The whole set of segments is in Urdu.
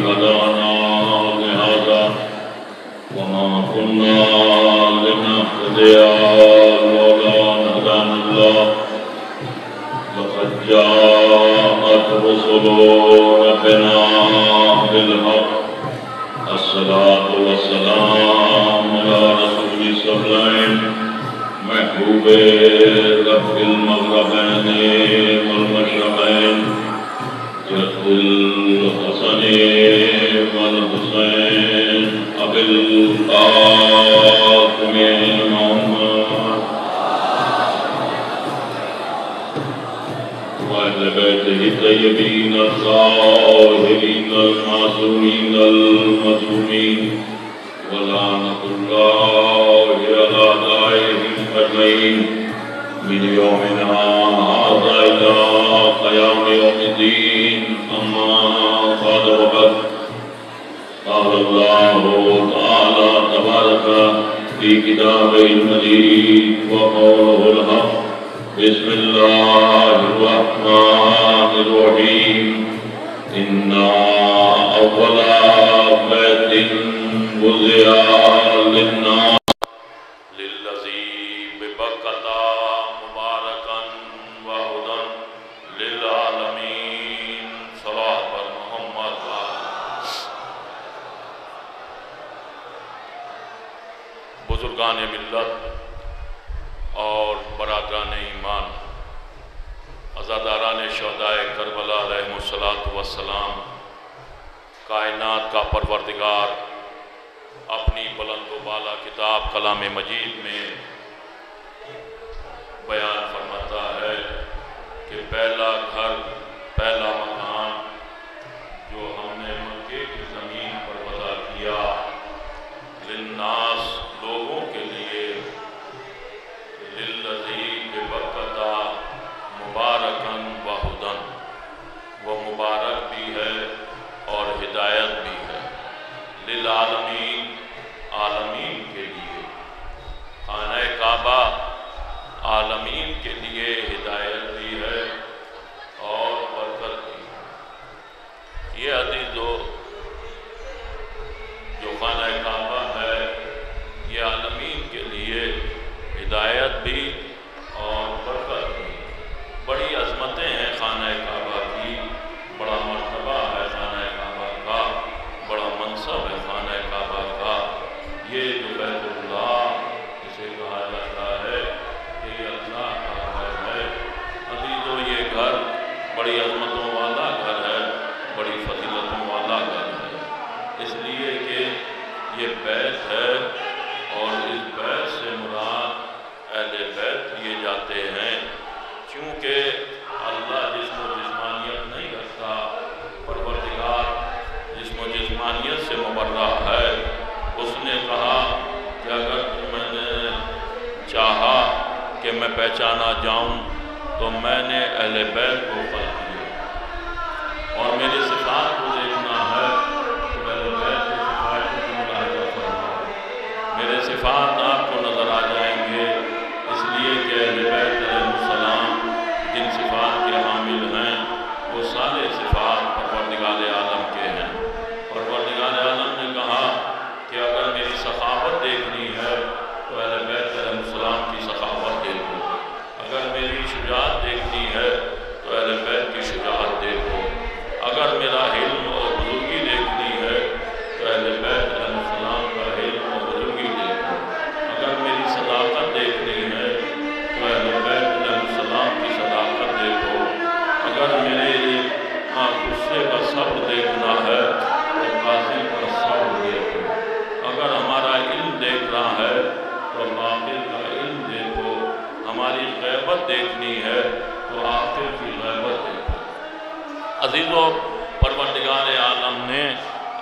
هدانا لهذا وما كنا لنهتدي لولا أن هدانا الله لقد جاءت رسل ربنا بالحق الصلاة والسلام على رسول الصبلين محبوب رب المغربين والمشرقين جد الحسن والحسين أبي القاسم محمد وأهل بيته الطيبين الطاهرين المعصومين المظلومين ولعنة الله على أعدائهم أجمعين من يومنا هذا إلى قيام يوم الدين أما بعد وبعد قال الله تعالى تبارك في كتابه المجيد وقوله الحق بسم الله الرحمن الرحيم إنا أول بيت وضع للناس للذي ببكة مباركا وهدى للعالمين صلاة محمد بزرگان ملت اور برادران ایمان عزاداران شہدائے کربلا علیہم السلام کائنات کا پروردگار اپنی بلند و بالا کتاب کلام مجید میں بیان فرماتا ہے کہ پہلا گھر پہلا مکان جو ہم نے مکے کی زمین پر وضع کیا للناس لوگوں کے لیے للذی ببکۃ مبارکاً وہدی وہ مبارک بھی ہے اور ہدایت بھی ہے للعالمین عالمین کے لیے خانہ کعبہ عالمین کے لیے ہدایت بھی ہے اور برکت بھی ہے یہ عزیزو جو خانہ کعبہ ہے یہ عالمین کے لیے ہدایت بھی اور برکت بھی بڑی عظمتیں ہیں خانہ کعبہ کی بڑا مرتبہ ہے خانہ کعبہ کا بڑا منصب ہے خانہ کعبہ کا یہ جو بیت اللہ اسے کہا جاتا ہے کہ یہ اللہ کا گھر ہے عزیزو یہ گھر بڑی عظمتوں والا گھر ہے بڑی فضیلتوں والا گھر ہے اس لیے کہ یہ بیت ہے اور اس بیت سے مراد اہل بیت لیے جاتے ہیں چونکہ اللہ جسم و جسمانیت نہیں رکھتا پروردگار جسم و جسمانیت سے مبرہ ہے اس نے کہا کہ اگر میں نے چاہا کہ میں پہچانا جاؤں تو میں نے اہل بیت کو خلق کیا اور میری صفات کو دیکھنا ہے تو اہل بیت کی صفات کو ملاحظہ فرماؤ میرے صفات آپ کو نظر آ جائیں گے اس لیے کہ اہل بیت علیہ السلام جن صفات کے حامل ہیں وہ سارے صفات پروردگار عالم کے ہیں پروردگار عالم نے کہا کہ اگر میری سخاوت دیکھنی ہے تو اہل بیت علیہ السلام کی سخاوت دیکھو اگر میری شجاعت دیکھنی ہے تو اہل بیت کی شجاعت دیکھو اگر میرا علم اور بزرگی دیکھنی ہے تو اہل بیت علیہ السلام کا علم اور بزرگی دیکھو اگر میری صداقت دیکھنی ہے تو اہل بیت علیہ السلام کی صداقت دیکھو اگر میرے غصے کا صبر دیکھنا ہے تو قاضی کا صبر دیکھو اگر ہمارا علم دیکھ رہا ہے تو عاقل کا علم دیکھو ہماری غیبت دیکھنی ہے تو عاقل کی غیبت دیکھو عزیزو پروردگار عالم نے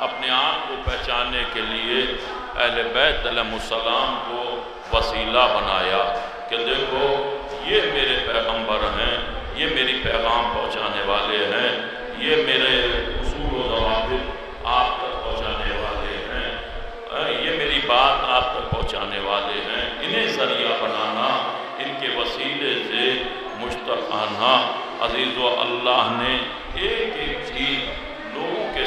اپنے آپ کو پہچاننے کے لیے اہل بیت علیہ السلام کو وسیلہ بنایا کہ دیکھو یہ میرے پیغمبر ہیں یہ میری پیغام پہنچانے والے ہیں یہ میرے اصول و ضوابط آپ تک پہنچانے والے ہیں یہ میری بات آپ تک پہنچانے والے ہیں انہیں ذریعہ بنانا ان کے وسیلے سے مشتاقانہ عزیز و اللہ نے ایک ایک چیز لوگوں کے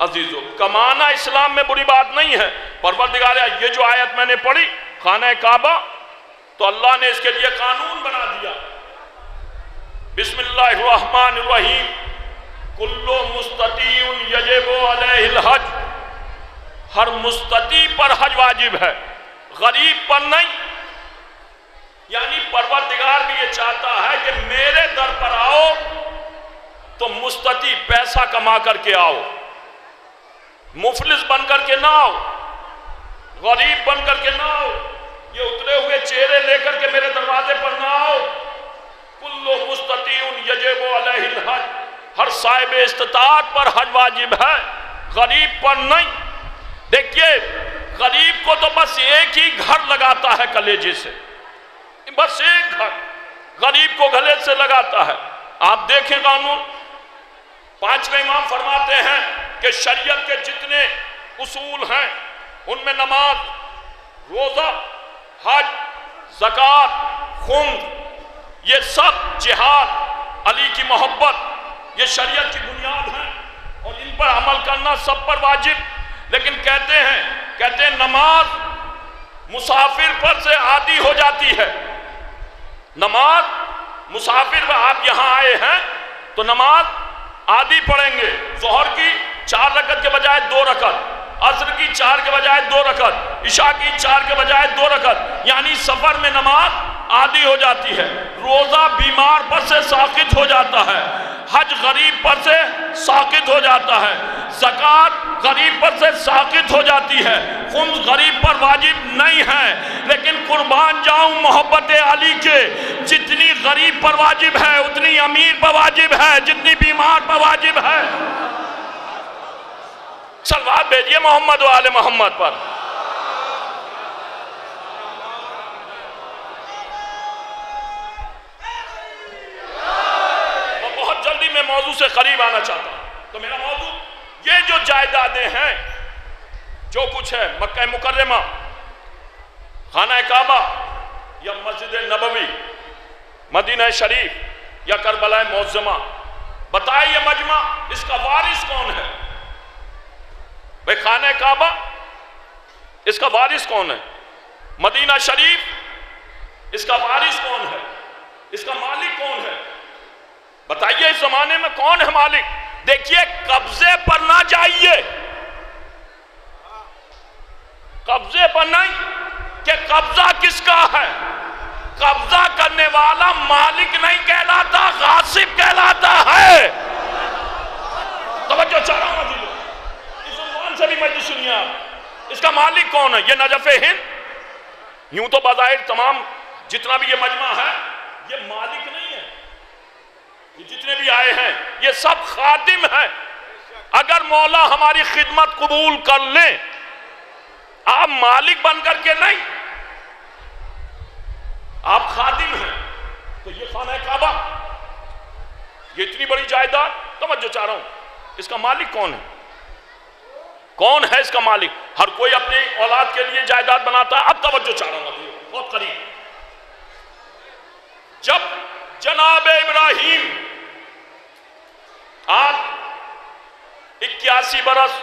عزیزو کمانا اسلام میں بری بات نہیں ہے۔ پروردگار یہ جو آیت میں نے پڑھی خانہ کعبہ، تو اللہ نے اس کے لیے قانون بنا دیا۔ بسم اللہ الرحمن الرحیم، کل مستطیع یجب علیہ الحج، ہر مستطیع پر حج واجب ہے، غریب پر نہیں۔ یعنی پروردگار بھی یہ چاہتا ہے کہ میرے در پر آؤ تو مستطیع پیسہ کما کر کے آؤ، مفلس بن کر کے نہ آؤ، غریب بن کر کے نہ آؤ، یہ اترے ہوئے چہرے لے کر کے میرے دروازے پر نہ آؤ۔ کل مستطیع یجب علیہ الحج، ہر صاحب استطاعت پر حج واجب ہے، غریب پر نہیں۔ دیکھیے غریب کو تو بس ایک ہی گھر لگاتا ہے کلیجے سے، بس ایک گھر غریب کو گلے سے لگاتا ہے۔ آپ دیکھیں قانون، پانچویں امام فرماتے ہیں کہ شریعت کے جتنے اصول ہیں ان میں نماز، روزہ، حج، زکوٰۃ، خمس، یہ سب جہاد، علی کی محبت، یہ شریعت کی بنیاد ہیں اور ان پر عمل کرنا سب پر واجب۔ لیکن کہتے ہیں نماز مسافر پر سے عادی ہو جاتی ہے۔ نماز مسافر پر، آپ یہاں آئے ہیں تو نماز عادی پڑھیں گے، ظہر کی 4 رکعت کے بجائے 2 رکعت، عصر کی 4 کے بجائے 2 رکعت، عشاء کی 4 کے بجائے 2 رکعت، یعنی سفر میں نماز عادی ہو جاتی ہے۔ روزہ بیمار پر سے ساقط ہو جاتا ہے، حج غریب پر سے ساقط ہو جاتا ہے، زکوٰۃ غریب پر سے ساقط ہو جاتی ہے، خمس غریب پر واجب نہیں ہے۔ لیکن قربان جاؤں محبت علی کے، جتنی غریب پر واجب ہے اتنی امیر پر واجب ہے، جتنی بیمار پر واجب ہے۔ صلوات بھیجئے محمد و آل محمد پر۔ میں بہت جلدی میں موضوع سے قریب آنا چاہتا ہوں، تو میرا موضوع یہ جو جائیدادیں ہیں، جو کچھ ہے مکہ مکرمہ، خانہ کعبہ یا مسجد نبوی، مدینہ شریف یا کربلا معظمہ، بتائیے یہ مجمع اس کا وارث کون ہے؟ بھئی خانہ کعبہ اس کا وارث کون ہے؟ مدینہ شریف اس کا وارث کون ہے؟ اس کا مالک کون ہے؟ بتائیے اس زمانے میں کون ہے مالک؟ دیکھیے قبضے پر نہ جائیے، قبضے پر نہیں کہ قبضہ کس کا ہے۔ قبضہ کرنے والا مالک نہیں کہلاتا، غاصب کہلاتا ہے۔ توجہ چاہ رہا ہوں عزیزو، اس عنوان سے بھی مجلس سنیے آپ، اس کا مالک کون ہے؟ یہ نجف ہند، یوں تو بظاہر تمام جتنا بھی یہ مجمع ہے یہ مالک نہیں ہے، یہ جتنے بھی آئے ہیں یہ سب خادم ہیں۔ اگر مولا ہماری خدمت قبول کر لیں، آپ مالک بن کر کے نہیں، آپ خادم ہیں، تو یہ خانہ کعبہ، یہ اتنی بڑی جائیداد، توجہ چاہ رہا ہوں، اس کا مالک کون ہے؟ کون ہے اس کا مالک؟ ہر کوئی اپنی اولاد کے لیے جائیداد بناتا ہے۔ اب توجہ چاہ رہا ہوں، بہت قریب، جب جناب ابراہیم آپ 81 برس،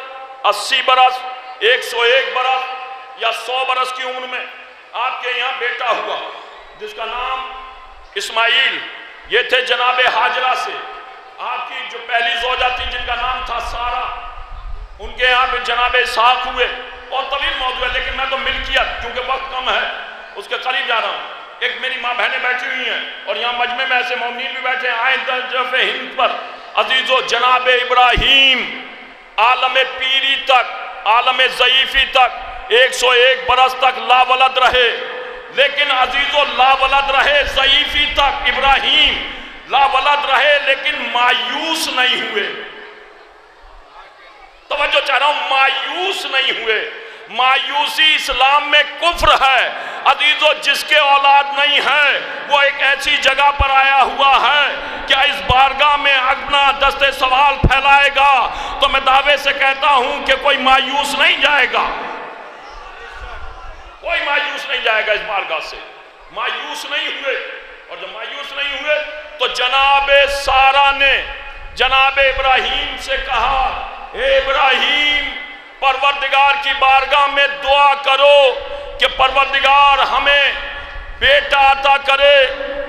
80 برس، 101 برس یا 100 برس کی عمر میں آپ کے یہاں بیٹا ہوا جس کا نام اسماعیل، یہ تھے جناب حاجرہ سے، آپ کی جو پہلی زوجہ تھی جن کا نام تھا سارہ، ان کے یہاں پہ جناب اسحاق ہوئے، اور طویل موضوع ہے لیکن میں تو ملکیت کیونکہ وقت کم ہے اس کے قریب جا رہا ہوں۔ ایک میری ماں بہنیں بیٹھی ہوئی ہیں اور یہاں مجمع میں ایسے مومنین بھی بیٹھے ہیں، آئیں نجف ہند پر عزیزو جناب ابراہیم عالم پیری تک، عالم ضعیفی تک 101 برس تک لا ولد رہے، لیکن عزیزو لا ولد رہے، ضعیفی تک ابراہیم لا ولد رہے لیکن مایوس نہیں ہوئے۔ توجہ چاہ رہا ہوں، مایوس نہیں ہوئے۔ مایوسی اسلام میں کفر ہے عزیزو، جس کے اولاد نہیں ہے وہ ایک ایسی جگہ پر آیا ہوا ہے کیا اس بارگاہ میں اپنا دست سوال پھیلائے گا تو میں دعوے سے کہتا ہوں کہ کوئی مایوس نہیں جائے گا، کوئی مایوس نہیں جائے گا اس بارگاہ سے۔ مایوس نہیں ہوئے، اور جب مایوس نہیں ہوئے تو جناب سارہ نے جناب ابراہیم سے کہا، اے ابراہیم پروردگار کی بارگاہ میں دعا کرو کہ پروردگار ہمیں بیٹا عطا کرے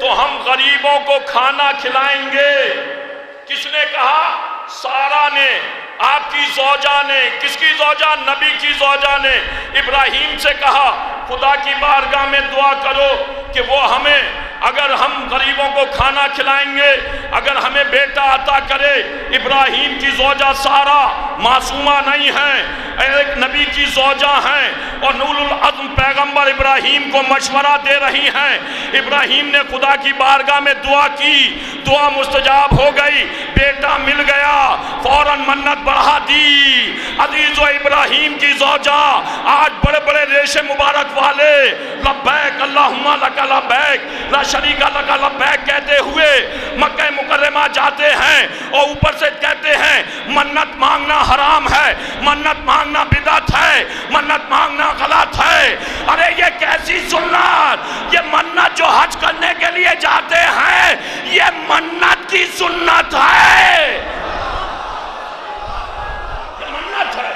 تو ہم غریبوں کو کھانا کھلائیں گے۔ کس نے کہا؟ سارہ نے، آپ کی زوجہ نے۔ کس کی زوجہ؟ نبی کی زوجہ نے ابراہیم سے کہا خدا کی بارگاہ میں دعا کرو کہ وہ ہمیں، اگر ہم غریبوں کو کھانا کھلائیں گے، اگر ہمیں بیٹا عطا کرے۔ ابراہیم کی زوجہ سارہ معصومہ نہیں ہیں، ایک نبی کی زوجہ ہیں اور اولو العزم پیغمبر ابراہیم کو مشورہ دے رہی ہیں۔ ابراہیم نے خدا کی بارگاہ میں دعا کی، دعا مستجاب ہو گئی، بیٹا مل گیا، فوراً منت بڑھا دی۔ عزیز و ابراہیم کی زوجہ آج بڑے بڑے ریشے مبارک والے لبیک اللہم لک لبیک لا شریک لک لبیک کہتے ہوئے مکہ مکرمہ جاتے ہیں اور اوپر سے کہتے ہیں منت مانگنا حرام ہے، منت مانگنا بدعت ہے، منت مانگنا غلط ہے۔ ارے یہ کیسی سنت؟ یہ منت جو حج کرنے کے لیے جاتے ہیں یہ منت کی سنت ہے، یہ منت ہے۔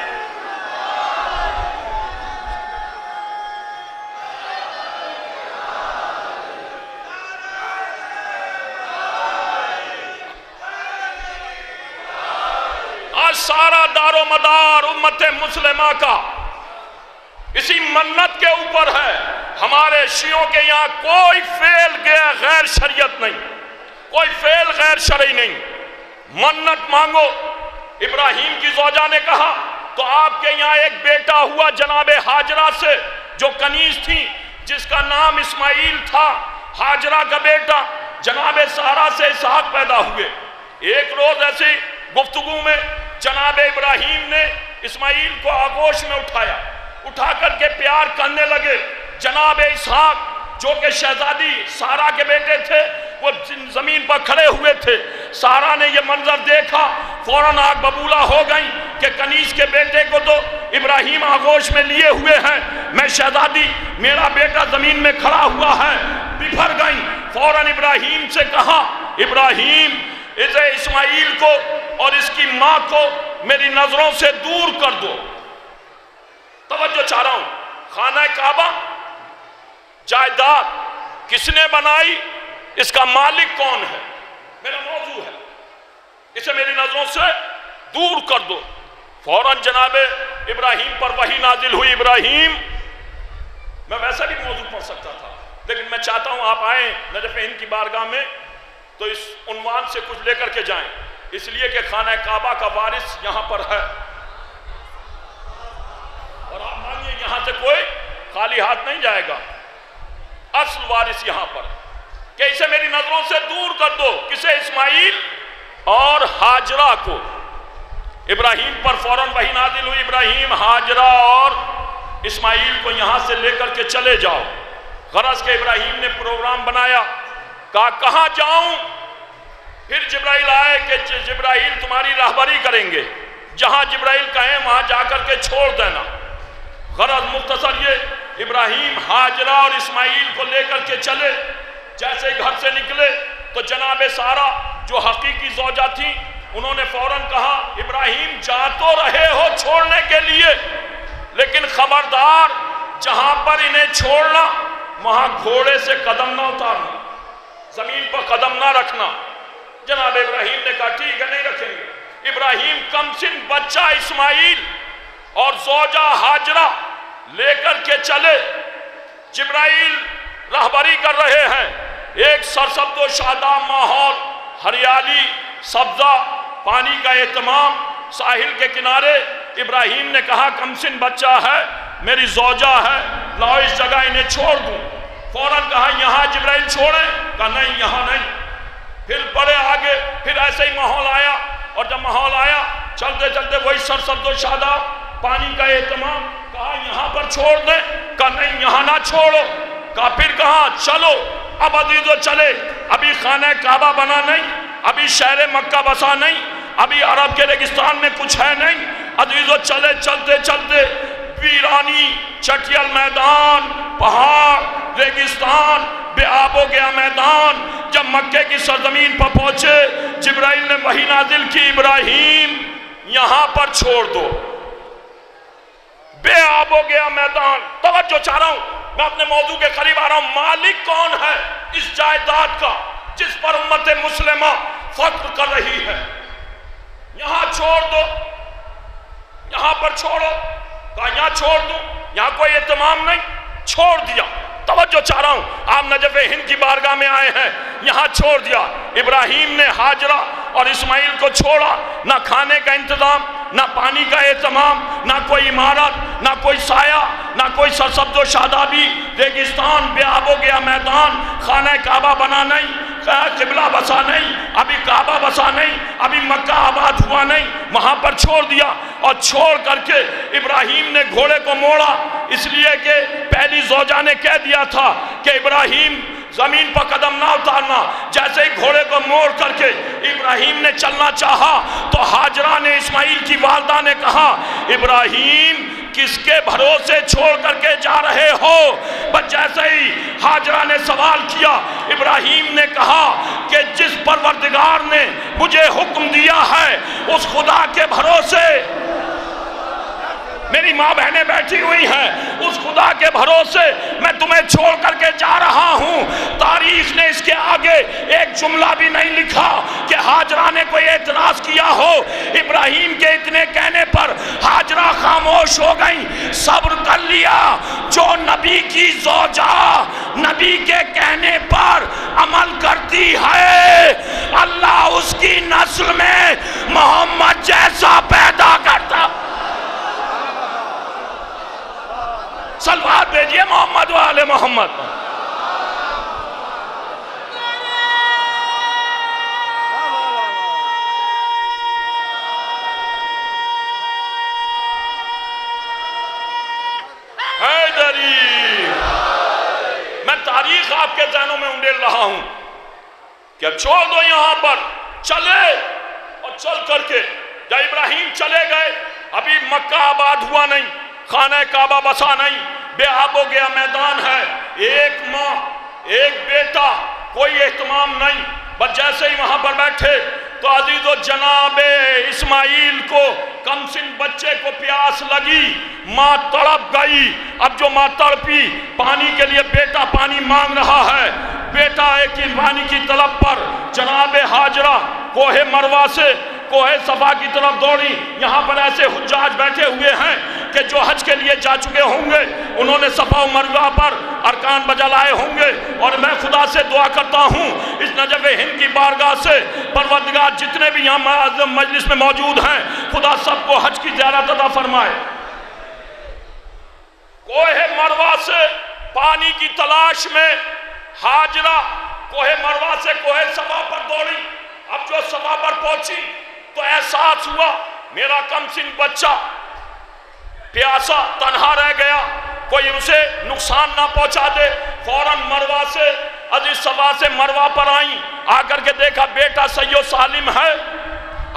آج سارا دار و مدار امت مسلمہ کا اسی منت کے اوپر ہے۔ ہمارے شیعوں کے یہاں کوئی فعل گیا غیر شریعت نہیں، کوئی فعل غیر شرعی نہیں۔ منت مانگو۔ ابراہیم کی زوجہ نے کہا تو آپ کے یہاں ایک بیٹا ہوا جناب ہاجرہ سے جو کنیز تھی، جس کا نام اسماعیل تھا۔ ہاجرہ کا بیٹا جناب سارہ سے اسحاق پیدا ہوئے۔ ایک روز ایسی گفتگو میں جناب ابراہیم نے اسماعیل کو آغوش میں اٹھایا، اٹھا کر کے پیار کرنے لگے۔ جناب اسحاق جو کہ شہزادی سارہ کے بیٹے تھے وہ زمین پر کھڑے ہوئے تھے۔ سارہ نے یہ منظر دیکھا، فوراً آگ ببولہ ہو گئی کہ کنیز کے بیٹے کو تو ابراہیم آغوش میں لیے ہوئے ہیں، میں شہزادی، میرا بیٹا زمین میں کھڑا ہوا ہے۔ بفر گئی، فوراً ابراہیم سے کہا ابراہیم اسے اسماعیل کو اور اس کی ماں کو میری نظروں سے دور کر دو۔ توجہ چاہ رہا ہوں، خانہ کعبہ جائیداد کس نے بنائی، اس کا مالک کون ہے، میرا موضوع ہے، اسے میری نظروں سے دور کر دو۔ فوراً جناب ابراہیم پر وحی نازل ہوئی۔ ابراہیم، میں ویسا بھی موضوع پڑھ سکتا تھا لیکن میں چاہتا ہوں آپ آئیں نجف ہند کی بارگاہ میں تو اس عنوان سے کچھ لے کر کے جائیں، اس لیے کہ خانہ کعبہ کا وارث یہاں پر ہے اور آپ مانیے یہاں سے کوئی خالی ہاتھ نہیں جائے گا۔ اصل وارث یہاں پر کہ اسے میری نظروں سے دور کر دو۔ کسے؟ اسماعیل اور ہاجرہ کو۔ ابراہیم پر فوراً وحی نازل ہوئی، ابراہیم ہاجرہ اور اسماعیل کو یہاں سے لے کر کے چلے جاؤ۔ غرض کہ ابراہیم نے پروگرام بنایا، کہا کہاں جاؤں؟ پھر جبرائیل آئے کہ جبرائیل تمہاری راہبری کریں گے، جہاں جبرائیل کہیں وہاں جا کر کے چھوڑ دینا۔ غرض مختصر یہ، ابراہیم ہاجرہ اور اسماعیل کو لے کر کے چلے۔ جیسے گھر سے نکلے تو جناب سارہ جو حقیقی زوجہ تھی انہوں نے فوراً کہا ابراہیم جا تو رہے ہو چھوڑنے کے لیے لیکن خبردار جہاں پر انہیں چھوڑنا وہاں گھوڑے سے قدم نہ اتارنا، زمین پر قدم نہ رکھنا۔ جناب ابراہیم نے کہا ٹھیک ہے نہیں رکھیں گے۔ ابراہیم کم سن بچہ اسماعیل اور زوجہ ہاجرہ لے کر کے چلے۔ جبرائیل راہبری کر رہے ہیں، ایک سرسبز و شاداب ماحول، ہریالی، سبزہ، پانی کا اہتمام، ساحل کے کنارے۔ ابراہیم نے کہا کم سن بچہ ہے، میری زوجہ ہے، لاؤ اس جگہ انہیں چھوڑ دوں۔ فوراً کہا یہاں جبرائیل چھوڑیں، کہا نہیں یہاں نہیں۔ پھر بڑے آگے، پھر ایسے ہی ماحول آیا، اور جب ماحول آیا چلتے چلتے وہی سرسبز و شاداب، پانی کا اہتمام، کہا یہاں پر چھوڑ دیں، کہا نہیں یہاں نہ چھوڑو۔ کہا پھر کہا چلو۔ اب عزیزو چلے، ابھی خانہ کعبہ بنا نہیں، ابھی شہر مکہ بسا نہیں، ابھی عرب کے ریگستان میں کچھ ہے نہیں۔ عزیزو چلے، چلتے چلتے ویرانی، چٹیل میدان، پہاڑ، ریگستان، بے آب و گیا میدان۔ جب مکے کی سرزمین پر پہنچے جبرائیل نے وحی نازل کی ابراہیم یہاں پر چھوڑ دو. بے آب ہو گیا میدان. توجہ چاہ رہا ہوں, میں اپنے موضوع کے قریب آ رہا ہوں. مالک کون ہے اس جائیداد کا جس پر امت مسلمہ فخر کر رہی ہے؟ یہاں چھوڑ دو, یہاں پر چھوڑو. کہا یہاں چھوڑ دو, یہاں کوئی اہتمام نہیں, چھوڑ دیا. توجہ چاہ رہا ہوں, آپ نجف ہند کی بارگاہ میں آئے ہیں, یہاں چھوڑ دیا. ابراہیم نے ہاجرہ اور اسماعیل کو چھوڑا. نہ کھانے کا انتظام, نہ پانی کا اہتمام, نہ کوئی عمارت, نہ کوئی سایہ, نہ کوئی سرسبز و شادابی. ریگستان, بے آب ہو گیا میدان. خانہ کعبہ بنا نہیں, قبلہ بسا نہیں, ابھی کعبہ بسا نہیں, ابھی مکہ آباد ہوا نہیں. وہاں پر چھوڑ دیا. اور چھوڑ کر کے ابراہیم نے گھوڑے کو موڑا, اس لیے کہ پہلی زوجہ نے کہہ دیا تھا کہ ابراہیم زمین پر قدم نہ اتارنا. جیسے ہی گھوڑے کو موڑ کر کے ابراہیم نے چلنا چاہا تو ہاجرہ نے, اسماعیل کی والدہ نے کہا, ابراہیم کس کے بھروسے چھوڑ کر کے جا رہے ہو؟ بس جیسے ہی ہاجرہ نے سوال کیا, ابراہیم نے کہا کہ جس پروردگار نے مجھے حکم دیا ہے اس خدا کے بھروسے. میری ماں بہنیں بیٹھی ہوئی ہیں, اس خدا کے بھروسے میں تمہیں چھوڑ کر کے جا رہا ہوں. تاریخ نے اس کے آگے ایک جملہ بھی نہیں لکھا کہ ہاجرہ نے کوئی اعتراض کیا ہو. ابراہیم کے اتنے کہنے پر ہاجرہ خاموش ہو گئی. صبر کر لیا. جو نبی کی زوجہ نبی کے کہنے پر عمل کرتی ہے, اللہ اس کی نسل میں محمد جیسا پیدا کرتا. صلوات بھیجئے محمد و آل محمد. حیدری, میں تاریخ آپ کے ذہنوں میں انڈیل رہا ہوں کہ چھوڑ دو یہاں پر, چلے. اور چل کر کے جب ابراہیم چلے گئے, ابھی مکہ آباد ہوا نہیں, خانہ کعبہ بسا نہیں, بے آب ہو گیا میدان ہے. ایک ماں, ایک بیٹا, کوئی اہتمام نہیں. بس جیسے ہی وہاں پر بیٹھے تو عزیز و جناب اسماعیل کو, کم سن بچے کو پیاس لگی. ماں تڑپ گئی. اب جو ماں تڑپی, پانی کے لیے بیٹا پانی مانگ رہا ہے. بیٹا ایک پانی کی طلب پر جناب ہاجرہ کوہ مروہ سے کوہ صفا کی طرف دوڑی. یہاں پر ایسے حجاج بیٹھے ہوئے ہیں کہ جو حج کے لیے جا چکے ہوں گے, انہوں نے صفا و مروہ پر ارکان بجا لائے ہوں گے. اور میں خدا سے دعا کرتا ہوں اس نجف ہند کی بارگاہ سے, پروردگار جتنے بھی یہاں مجلس میں موجود ہیں, خدا سب کو حج کی زیارت عطا فرمائے. کوہ مروہ سے پانی کی تلاش میں ہاجرہ کوہ مروہ سے کوہ صفا پر دوڑی. اب جو صفا پر پہنچی تو احساس ہوا میرا کم سن بچہ پیاسا تنہا رہ گیا, کوئی اسے نقصان نہ پہنچا دے. فوراً مروہ سے عزیز صفا سے مروہ پر آئیں. آ کر کے دیکھا بیٹا صحیح و سالم ہے.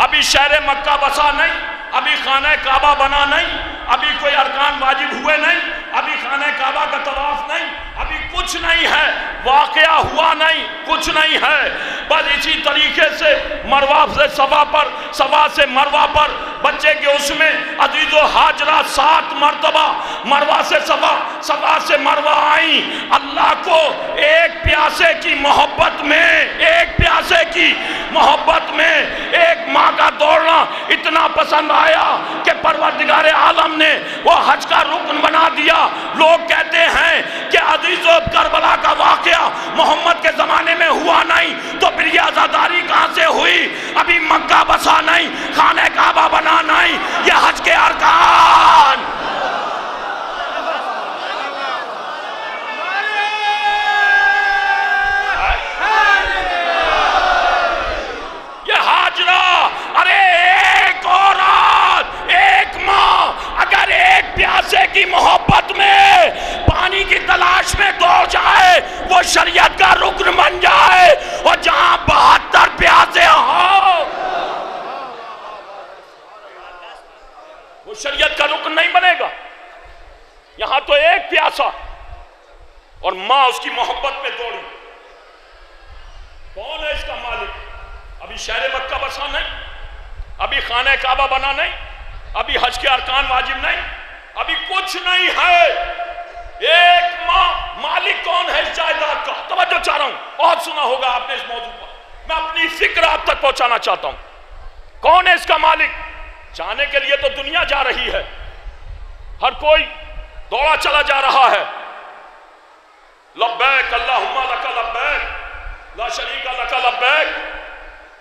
ابھی شہر مکہ بسا نہیں, ابھی خانہ کعبہ بنا نہیں, ابھی کوئی ارکان واجب ہوئے نہیں, ابھی خانہ کعبہ کا طواف نہیں, ابھی کچھ نہیں ہے, واقعہ ہوا نہیں, کچھ نہیں ہے. بس اسی طریقے سے مروہ سے صفا پر, صفا سے مروہ پر بچے کے اس میں عزیز و ہاجرہ 7 مرتبہ مروہ سے صفا, صفا سے مروہ آئیں. اللہ کو ایک پیاسے کی محبت میں, ایک پیاسے کی محبت میں ایک ماں کا دوڑنا اتنا پسند آیا کہ پروردگار عالم نے وہ حج کا رکن بنا دیا. لوگ کہتے ہیں کہ عزیز و کربلا کا واقعہ محمد کے زمانے میں ہوا نہیں, تو پھر یہ عزاداری کہاں سے ہوئی؟ ابھی مکہ بسا نہیں, خانہ کعبہ بنا نہیں, یہ حج کے ارکان. یہ ہاجرہ, ارے ایک عورت, ایک ماں اگر ایک پیاسے کی محبت میں پانی کی تلاش میں دوڑ جائے, وہ شریعت کا رکن بن جائے. اور جہاں 72 پیاسے ہوں, وہ شریعت کا رکن نہیں بنے گا. یہاں تو ایک پیاسا اور ماں اس کی محبت میں دوڑی. کون ہے اس کا مالک؟ ابھی شہر مکہ بسا نہیں, ابھی خانہ کعبہ بنا نہیں، ابھی حج کے ارکان واجب نہیں، ابھی کچھ نہیں ہے۔ ایک مالک کون ہے اس جائیداد کا؟ توجہ چاہ رہا ہوں، بہت سنا ہوگا آپ نے اس موضوع پر، میں اپنی فکر آپ تک پہنچانا چاہتا ہوں۔ کون ہے اس کا مالک؟ جانے کے لیے تو دنیا جا رہی ہے، ہر کوئی دوڑا چلا جا رہا ہے، لبیک اللہم لک لبیک لا شریک لک لبیک،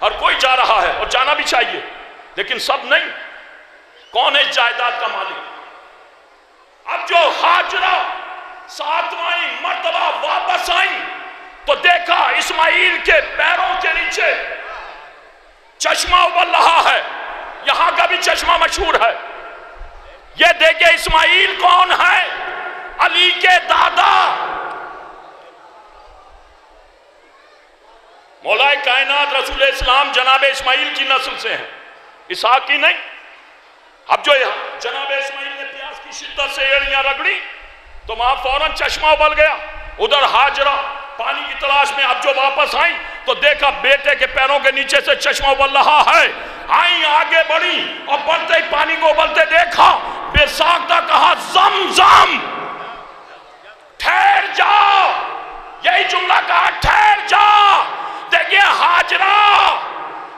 ہر کوئی جا رہا ہے اور جانا بھی چاہیے، لیکن سب نہیں۔ کون ہے اس جائیداد کا مالک؟ اب جو ہاجرہ 7واں مرتبہ واپس آئیں تو دیکھا اسماعیل کے پیروں کے نیچے چشمہ ابل رہا ہے، یہاں کا بھی چشمہ مشہور ہے۔ یہ دیکھیں اسماعیل کون ہے؟ علی کے دادا، مولا کائنات رسول اسلام جناب اسماعیل کی نسل سے ہیں، اسحاق کی نہیں۔ اب جو جناب اسماعیل نے پیاس کی شدت سے ایڑیاں رگڑی تو وہاں فوراً چشمہ ابل گیا۔ ادھر ہاجرہ پانی کی تلاش میں اب جو واپس آئیں تو دیکھا بیٹے کے پیروں کے نیچے سے چشمہ ابل رہا ہے۔ آئیں آگے بڑھی اور بڑھتے ہی پانی کو ابلتے دیکھا، بے ساختہ کہا زمزم، ٹھہر جا، یہی جملہ کہا ٹھہر جا۔ دیکھئے ہاجرہ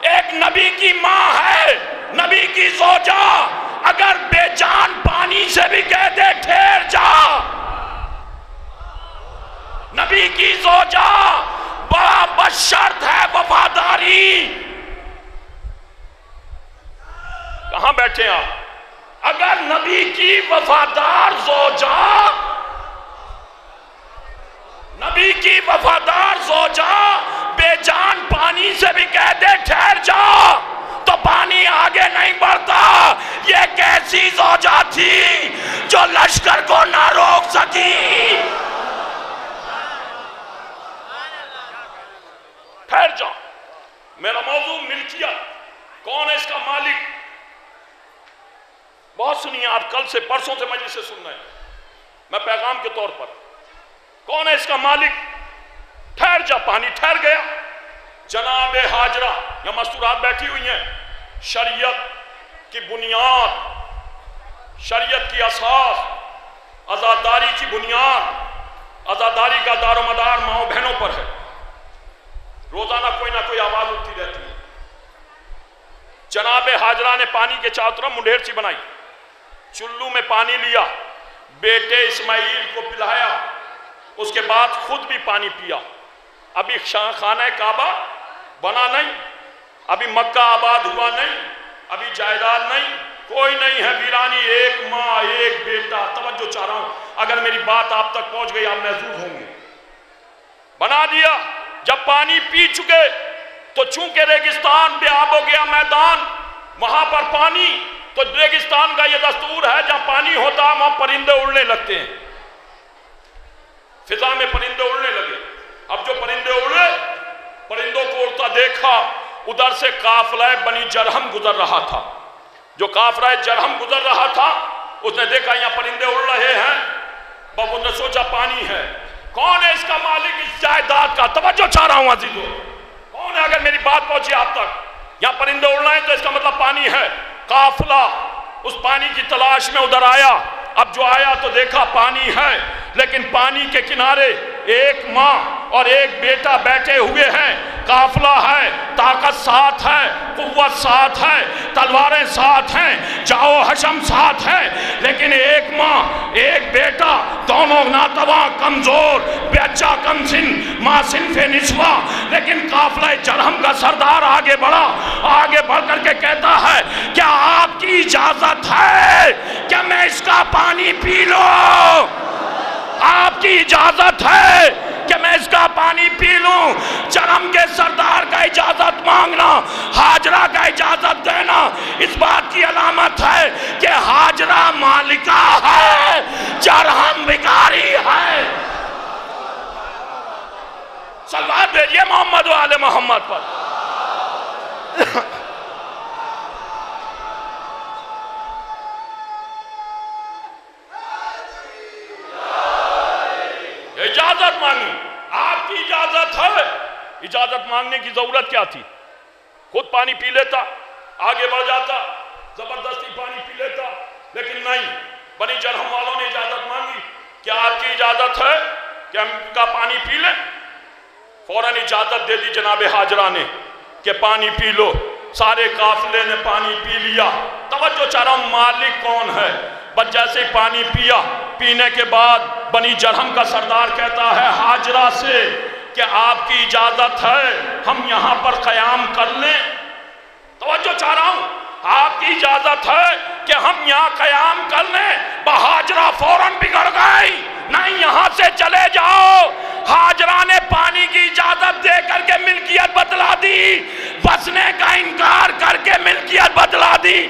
ایک نبی کی ماں ہے، نبی کی زوجہ، اگر بے جان پانی سے بھی کہہ دے ٹھہر جا، نبی کی زوجہ بڑا بشرط ہے وفاداری۔ کہاں بیٹھے آپ؟ اگر نبی کی وفادار زوجہ، نبی کی وفادار زوجہ بے جان پانی سے بھی کہہ دے ٹھہر جا تو پانی آگے نہیں بڑھتا۔ یہ کیسی زوجہ تھی جو لشکر کو نہ روک سکی؟ ٹھہر جا۔ میرا موضوع ملکیت، کون ہے اس کا مالک؟ بہت سنیے آپ، کل سے پرسوں سے مجلس سے سن رہے ہیں، میں پیغام کے طور پر، کون ہے اس کا مالک؟ ٹھہر جا، پانی ٹھہر گیا۔ جناب ہاجرہ، یا مستورات بیٹھی ہوئی ہیں، شریعت کی بنیاد، شریعت کی اساس، عزاداری کی بنیاد، عزاداری کا دار و مدار ماؤں بہنوں پر ہے۔ روزانہ کوئی نہ کوئی آواز اٹھتی رہتی ہے۔ جناب ہاجرہ نے پانی کے چاروں طرف منڈھیر سی بنائی، چلو میں پانی لیا، بیٹے اسماعیل کو پلایا، اس کے بعد خود بھی پانی پیا۔ ابھی خانہ کعبہ بنا نہیں، ابھی مکہ آباد ہوا نہیں، ابھی جائیداد نہیں، کوئی نہیں ہے، ویرانی، ایک ماں ایک بیٹا۔ توجہ چاہ رہا ہوں، اگر میری بات آپ تک پہنچ گئی آپ محظوظ ہوں گے۔ بنا دیا، جب پانی پی چکے تو چونکہ ریگستان بے آب ہو گیا میدان، وہاں پر پانی، تو ریگستان کا یہ دستور ہے جہاں پانی ہوتا ہے وہاں پرندے اڑنے لگتے ہیں، فضا میں پرندے اڑنے لگے۔ اب جو پرندے اڑے، پرندوں کو اڑتا دیکھا، ادھر سے قافلہ بنی جرہم گزر رہا تھا۔ جو قافلہ جرہم گزر رہا تھا اس نے دیکھا یہاں پرندے اڑ رہے ہیں، بابو نے سوچا پانی ہے۔ کون ہے اس کا مالک اس جائیداد کا؟ توجہ چاہ رہا ہوں عزیزو، کون ہے؟ اگر میری بات پہنچی آپ تک، یہاں پرندے اڑ رہے ہیں تو اس کا مطلب پانی ہے۔ قافلہ اس پانی کی تلاش میں ادھر آیا، اب جو آیا تو دیکھا پانی ہے، لیکن پانی کے کنارے ایک ماں اور ایک بیٹا بیٹھے ہوئے ہیں۔ قافلہ ہے، طاقت ساتھ ہے، قوت ساتھ ہے، تلواریں ساتھ ہیں، جاؤ حشم ساتھ ہے، لیکن ایک ماں ایک بیٹا، دونوں ناتواں، کمزور، بچہ کم سن، ماں صنف نسوہ۔ لیکن قافلہ جرہم کا سردار آگے بڑھا، آگے بڑھ کر کے کہتا ہے کیا آپ کی اجازت ہے کہ میں اس کا پانی پی لوں؟ آپ کی اجازت ہے کہ میں اس کا پانی پی لوں؟ جرہم کے سردار کا اجازت مانگنا، ہاجرہ کا اجازت دینا، اس بات کی علامت ہے کہ ہاجرہ مالکہ ہے، جرہم بھکاری ہے۔ صلوات بھیجئے محمد و آل محمد پر۔ اجازت مانگی، آپ کی اجازت ہے۔ اجازت مانگنے کی ضرورت کیا تھی؟ خود پانی پی لیتا، آگے بڑھ جاتا، زبردستی پانی پی لیتا، لیکن نہیں، بنی جرہم والوں نے اجازت مانگی، کیا آپ کی اجازت ہے کہ ہم کا پانی پی لیں؟ فوراً اجازت دے دی جناب حاجرہ نے کہ پانی پی لو۔ سارے قافلے نے پانی پی لیا۔ توجہ چاہ رہا ہوں مالک کون ہے؟ بس جیسے ہی پانی پیا، پینے کے بعد بنی جرہم کا سردار کہتا ہے حاجرہ سے کہ آپ کی اجازت ہے ہم یہاں پر قیام کر لیں؟ توجہ چاہ رہا ہوں، آپ کی اجازت ہے کہ ہم یہاں قیام کر لیں؟ حاجرہ فوراً بگڑ گئی، نہیں یہاں سے چلے جاؤ۔ حاجرہ نے پانی کی اجازت دے کر کے ملکیت بتلا دی، بسنے کا انکار کر کے ملکیت بتلا دی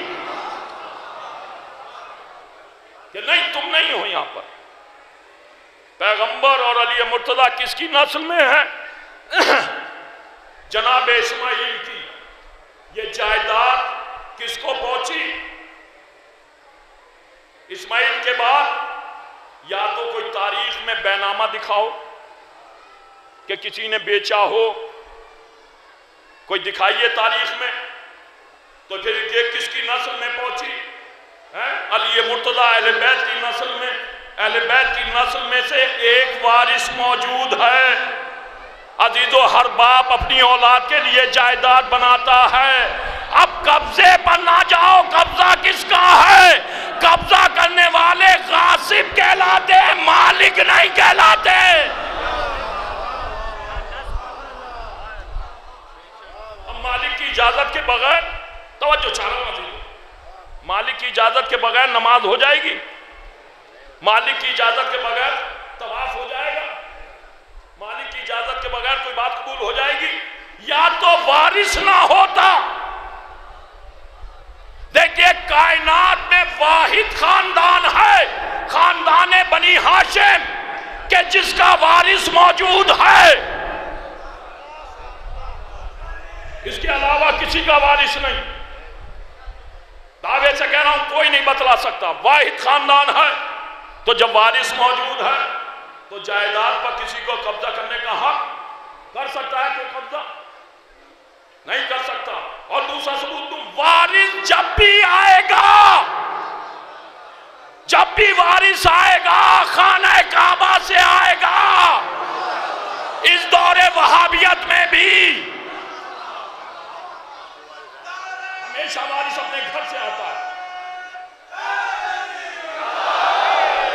کہ نہیں تم نہیں ہو یہاں پر۔ پیغمبر اور علی مرتضیٰ کس کی نسل میں ہے؟ جناب اسماعیل کی۔ یہ جائیداد کس کو پہنچی؟ اسماعیل کے بعد یا تو کوئی تاریخ میں بینامہ دکھاؤ کہ کسی نے بیچا ہو، کوئی دکھائیے تاریخ میں، تو پھر یہ کس کی نسل میں پہنچی؟ علی مرتضیٰ اہل بیت کی نسل میں۔ اہل بیت کی نسل میں سے ایک وارث موجود ہے۔ عزیزو، ہر باپ اپنی اولاد کے لیے جائیداد بناتا ہے۔ اب قبضے پر نہ جاؤ، قبضہ کس کا ہے؟ قبضہ کرنے والے غاصب کہلاتے، مالک نہیں کہلاتے۔ اب مالک کی اجازت کے بغیر، توجہ چاہ رہا ہوں عزیزو، مالک کی اجازت کے بغیر نماز ہو جائے گی؟ مالک کی اجازت کے بغیر طواف ہو جائے گا؟ مالک کی اجازت کے بغیر کوئی بات قبول ہو جائے گی؟ یا تو وارث نہ ہوتا۔ دیکھیے کائنات میں واحد خاندان ہے، خاندان بنی ہاشم، کہ جس کا وارث موجود ہے، اس کے علاوہ کسی کا وارث نہیں۔ دعوے سے کہہ رہا ہوں کوئی نہیں بتلا سکتا، واحد خاندان ہے۔ تو جب وارث موجود ہے تو جائیداد پر کسی کو قبضہ کرنے کا حق کر سکتا ہے کوئی قبضہ؟ نہیں کر سکتا۔ اور دوسرا ثبوت دوں، وارث جب بھی آئے گا، جب بھی وارث آئے گا خانہ کعبہ سے آئے گا۔ اس دور وہابیت میں بھی ہمیشہ وارث اپنے گھر سے آتا ہے۔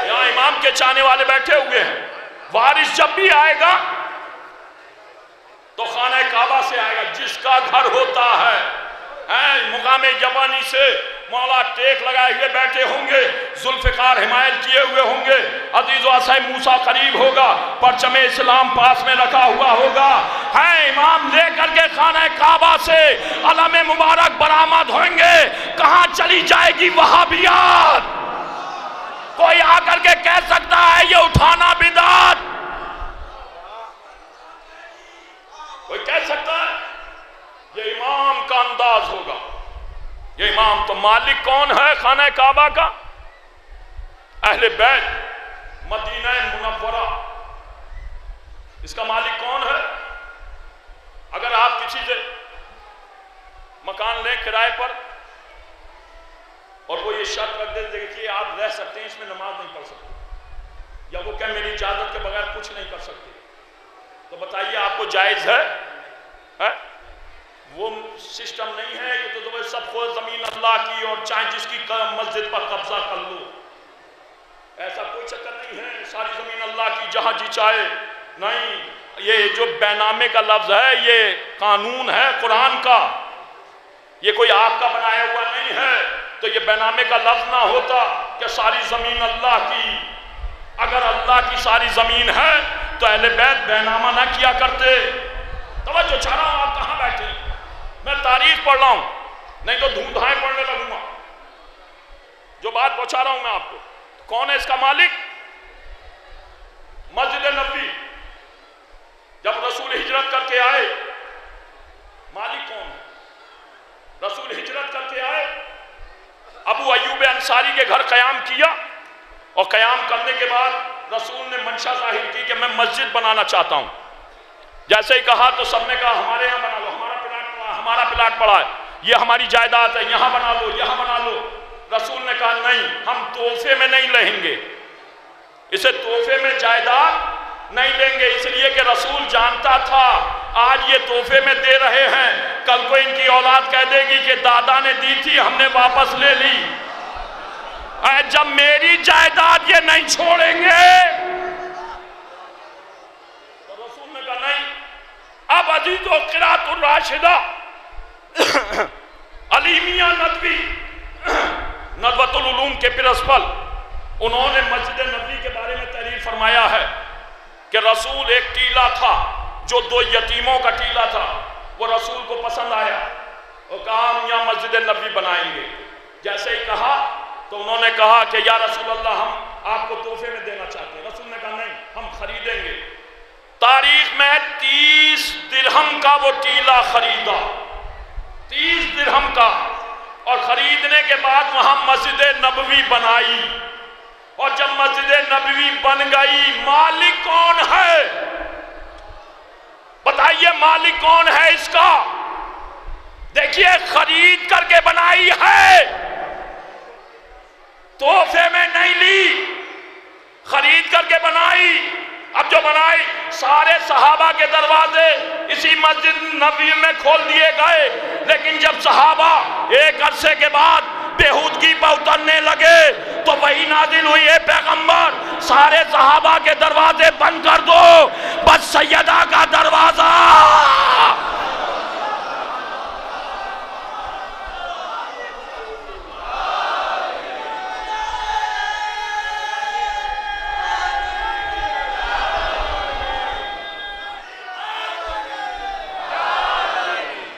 یہاں امام کے چاہنے والے بیٹھے ہوئے ہیں، وارث جب بھی آئے گا تو خانہ کعبہ سے آئے گا۔ جس کا گھر ہوتا ہے مقام جوانی سے مولا ٹیک لگائے ہوئے بیٹھے ہوں گے، ذوالفقار حمایت کیے ہوئے ہوں گے، عزیز و عصای موسیٰ قریب ہوگا، پرچم اسلام پاس میں رکھا ہوا ہوگا، امام لے کر کے خانہ کعبہ سے علم مبارک برآمد ہوئیں گے۔ کہاں چلی جائے گی وہابیات؟ کوئی آ کر کے کہہ سکتا ہے یہ اٹھانا بدعت؟ کوئی کہہ سکتا ہے؟ یہ امام کا انداز ہوگا۔ یہ امام تو مالک کون ہے خانہ کعبہ کا؟ اہل بیت مدینہ منورہ، اس کا مالک کون ہے؟ اگر آپ کسی سے مکان لیں کرائے پر اور وہ یہ شرط رکھ دے کہ آپ رہ سکتے ہیں، اس میں نماز نہیں پڑھ سکتے، یا وہ کہ میری اجازت کے بغیر کچھ نہیں کر سکتے، تو بتائیے آپ کو جائز ہے؟ وہ سسٹم نہیں ہے، یہ تو سب خود زمین اللہ کی اور چاہے جس کی مسجد پر قبضہ کر لو، ایسا کوئی چکر نہیں ہے۔ ساری زمین اللہ کی، جہاں جی چاہے نہیں۔ یہ جو بینامے کا لفظ ہے یہ قانون ہے قرآن کا، یہ کوئی آپ کا بنایا ہوا نہیں ہے۔ تو یہ بینامے کا لفظ نہ ہوتا کہ ساری زمین اللہ کی، اگر اللہ کی ساری زمین ہے تو اہل بیت بینامہ نہ کیا کرتے۔ توجہ چاہ رہا ہوں، آپ کہاں بیٹھے ہیں؟ میں تاریخ پڑھ رہا ہوں، نہیں تو دھوندھائیں پڑھنے لگوں گا۔ جو بات پہنچا رہا ہوں میں آپ کو، کون ہے اس کا مالک؟ مسجد نبوی جب رسول ہجرت کر کے آئے، مالک کون ہے؟ رسول ہجرت کر کے آئے، ابو ایوب انصاری کے گھر قیام کیا، اور قیام کرنے کے بعد رسول نے منشا ظاہر کی کہ میں مسجد بنانا چاہتا ہوں۔ جیسے ہی کہا تو سب نے کہا ہمارے یہاں بنا لو، ہمارا پلاٹ پڑا ہے۔ یہ ہماری جائیداد ہے، یہاں بنا لو، یہاں بنا لو۔ رسول نے کہا نہیں، ہم تحفے میں نہیں لیں گے، اسے تحفے میں جائیداد نہیں لیں گے، اس لیے کہ رسول جانتا تھا آج یہ تحفے میں دے رہے ہیں، کل کو ان کی اولاد کہہ دے گی کہ دادا نے دی تھی ہم نے واپس لے لی، جب میری جائیداد یہ نہیں چھوڑیں گے۔ تو رسول نے کہا نہیں۔ اب عزیز و قرات الراشدہ علیمیہ ندوی ندوۃ العلوم کے پرنسپل، انہوں نے مسجد نبوی کے بارے میں تحریر فرمایا ہے کہ رسول ایک ٹیلہ تھا جو 2 یتیموں کا ٹیلہ تھا، وہ رسول کو پسند آیا، وہ کہا ہم یہاں مسجد نبوی بنائیں گے۔ جیسے ہی کہا تو انہوں نے کہا کہ یا رسول اللہ ہم آپ کو تحفے میں دینا چاہتے ہیں۔ رسول نے کہا نہیں، ہم خریدیں گے۔ تاریخ میں 30 درہم کا وہ ٹیلہ خریدا، 30 درہم کا، اور خریدنے کے بعد وہاں مسجد نبوی بنائی، اور جب مسجد نبوی بن گئی مالک کون ہے؟ بتائیے مالک کون ہے اس کا؟ دیکھیے خرید کر کے بنائی ہے، تحفے میں نہیں لی، خرید کر کے بنائی۔ اب جو بنائی سارے صحابہ کے دروازے اسی مسجد نبوی میں کھول دیے گئے، لیکن جب صحابہ ایک عرصے کے بعد بےہودگی پر اترنے لگے تو وہی نازل ہوئی، اے پیغمبر سارے صحابہ کے دروازے بند کر دو، بس سیدہ کا دروازہ۔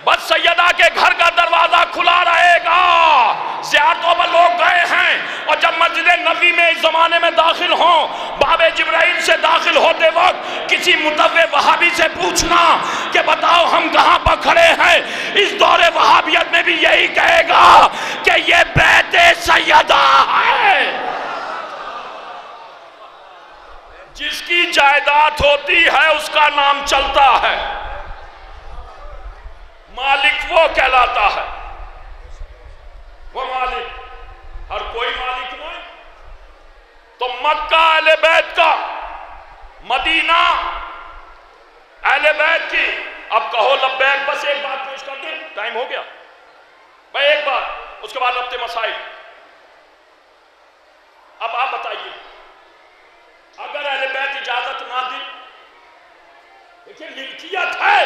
بس سیدہ کے گھر کا دروازہ کھلا رہے گا۔ زیارتوں پر لوگ گئے ہیں، اور جب مسجد نبوی میں اس زمانے میں داخل ہوں، باب جبرائیل سے داخل ہوتے وقت کسی متوع وہابی سے پوچھنا کہ بتاؤ ہم کہاں پر کھڑے ہیں، اس دور وہابیت میں بھی یہی کہے گا کہ یہ بیت سیدہ ہے۔ جس کی جائیداد ہوتی ہے اس کا نام چلتا ہے، مالک وہ کہلاتا ہے، وہ مالک، ہر کوئی مالک نہیں۔ تو مکہ اہل بیت کا، مدینہ اہل بیت کی، اب کہو لبیک۔ بس ایک بات پیش کر دیں، ٹائم ہو گیا بھائی، ایک بات، اس کے بعد ربط مسائل۔ اب آپ بتائیے اگر اہل بیت اجازت نہ دی، دیکھیں ملکیت ہے،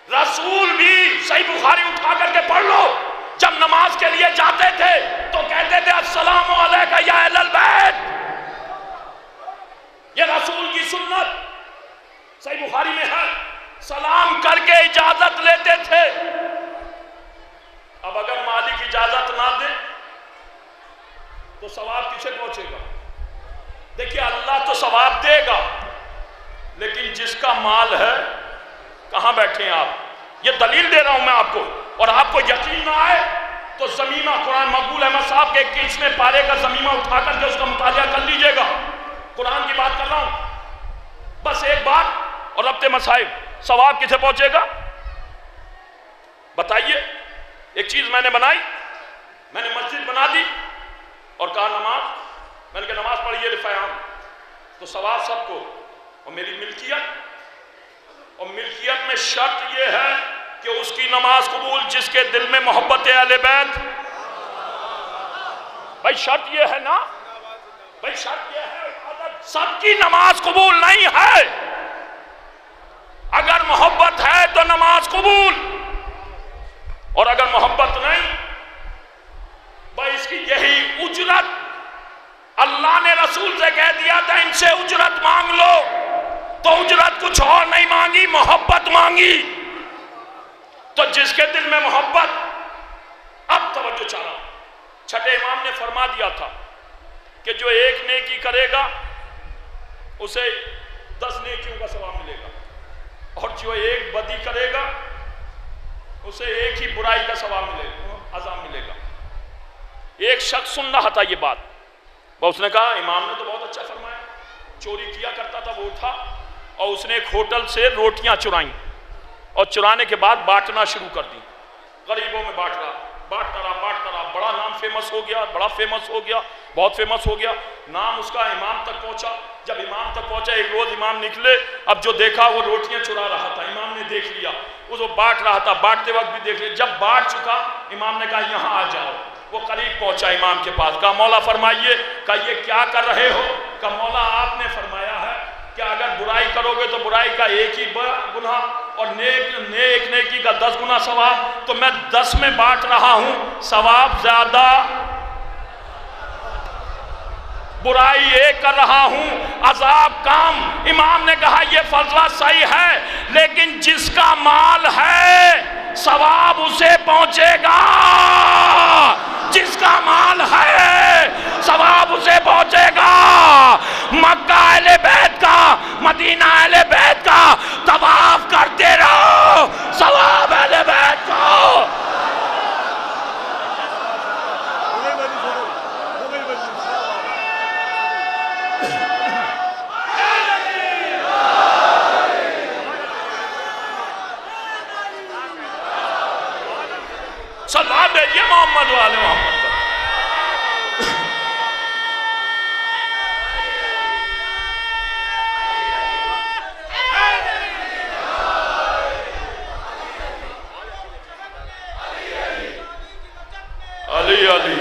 رسول بھی صحیح بخاری اٹھا کر کے پڑھ لو، جب نماز کے لیے جاتے تھے تو کہتے تھے السلام علیکہ یا اہل البیت، یہ رسول کی سنت صحیح بخاری میں ہے، سلام کر کے اجازت لیتے تھے۔ اب اگر مالک اجازت نہ دے تو ثواب کسے پہنچے گا؟ دیکھیے اللہ تو ثواب دے گا، لیکن جس کا مال ہے، کہاں بیٹھے ہیں آپ؟ یہ دلیل دے رہا ہوں میں آپ کو، اور آپ کو یقین نہ آئے تو زمیمہ قرآن مقبول احمد صاحب کے 21ویں پارے کا زمیمہ اٹھا کر کے اس کا مطالعہ کر لیجئے گا، قرآن کی بات کر رہا ہوں۔ بس ایک بات اور ربط مسائل، ثواب کسے پہنچے گا؟ بتائیے، ایک چیز میں نے بنائی، میں نے مسجد بنا دی اور کہا نماز، میں نے کہا نماز پڑھیے رفع عام، تو ثواب سب کو، اور میری ملکیت، اور ملکیت میں شرط یہ ہے کہ اس کی نماز قبول جس کے دل میں محبت اہل بیت۔ بھائی شرط یہ ہے نا، بھائی شرط یہ ہے، سب کی نماز قبول نہیں ہے، اگر محبت ہے تو نماز قبول، اور اگر محبت نہیں، بھائی اس کی یہی اجرت اللہ نے رسول سے کہہ دیا تھا ان سے اجرت مانگ لو، تو اجرت کچھ اور نہیں مانگی، محبت مانگی۔ تو جس کے دل میں محبت، اب توجہ چاہا، چھٹے امام نے فرما دیا تھا کہ جو ایک نیکی کرے گا اسے 10 نیکیوں کا ثواب ملے گا، اور جو ایک بدی کرے گا اسے ایک ہی برائی کا ثواب ملے گا، عذاب ملے گا۔ ایک شخص سن رہا تھا یہ بات، اس نے کہا امام نے تو بہت اچھا فرمایا، چوری کیا کرتا تھا وہ اٹھا اور اس نے ایک ہوٹل سے روٹیاں چرائیں، اور چرانے کے بعد بانٹنا شروع کر دی، غریبوں میں بانٹتا رہا، بڑا نام فیمس ہو گیا، بڑا فیمس ہو گیا، بہت فیمس ہو گیا، نام اس کا امام تک پہنچا۔ جب امام تک پہنچا، ایک روز امام نکلے، اب جو دیکھا وہ روٹیاں چرا رہا تھا، امام نے دیکھ لیا، اس کو بانٹ رہا تھا، بانٹتے وقت بھی دیکھ لیا، جب بانٹ چکا امام نے کہا یہاں آ جاؤ، وہ قریب پہنچا امام کے پاس، کہا مولا فرمائیے، کہا یہ کیا کر رہے ہو؟ کہا مولا آپ نے فرمایا ہے کہ اگر برائی کرو گے تو برائی کا ایک ہی گناہ اور نیک نیکی کا 10 گنا ثواب، تو میں 10 میں بانٹ رہا ہوں، ثواب زیادہ، برائی ایک کر رہا ہوں، عذاب کام۔ امام نے کہا یہ فضلہ صحیح ہے، لیکن جس کا مال ہے ثواب اسے پہنچے گا، جس کا مال ہے ثواب اسے پہنچے گا۔ مکہ اہل بیت کا، مدینہ اہل بیت کا طواف کرتے رہو، ثواب اہل بیت کو۔ صلوات بھیجئے محمد والے محمد پر۔ علی علی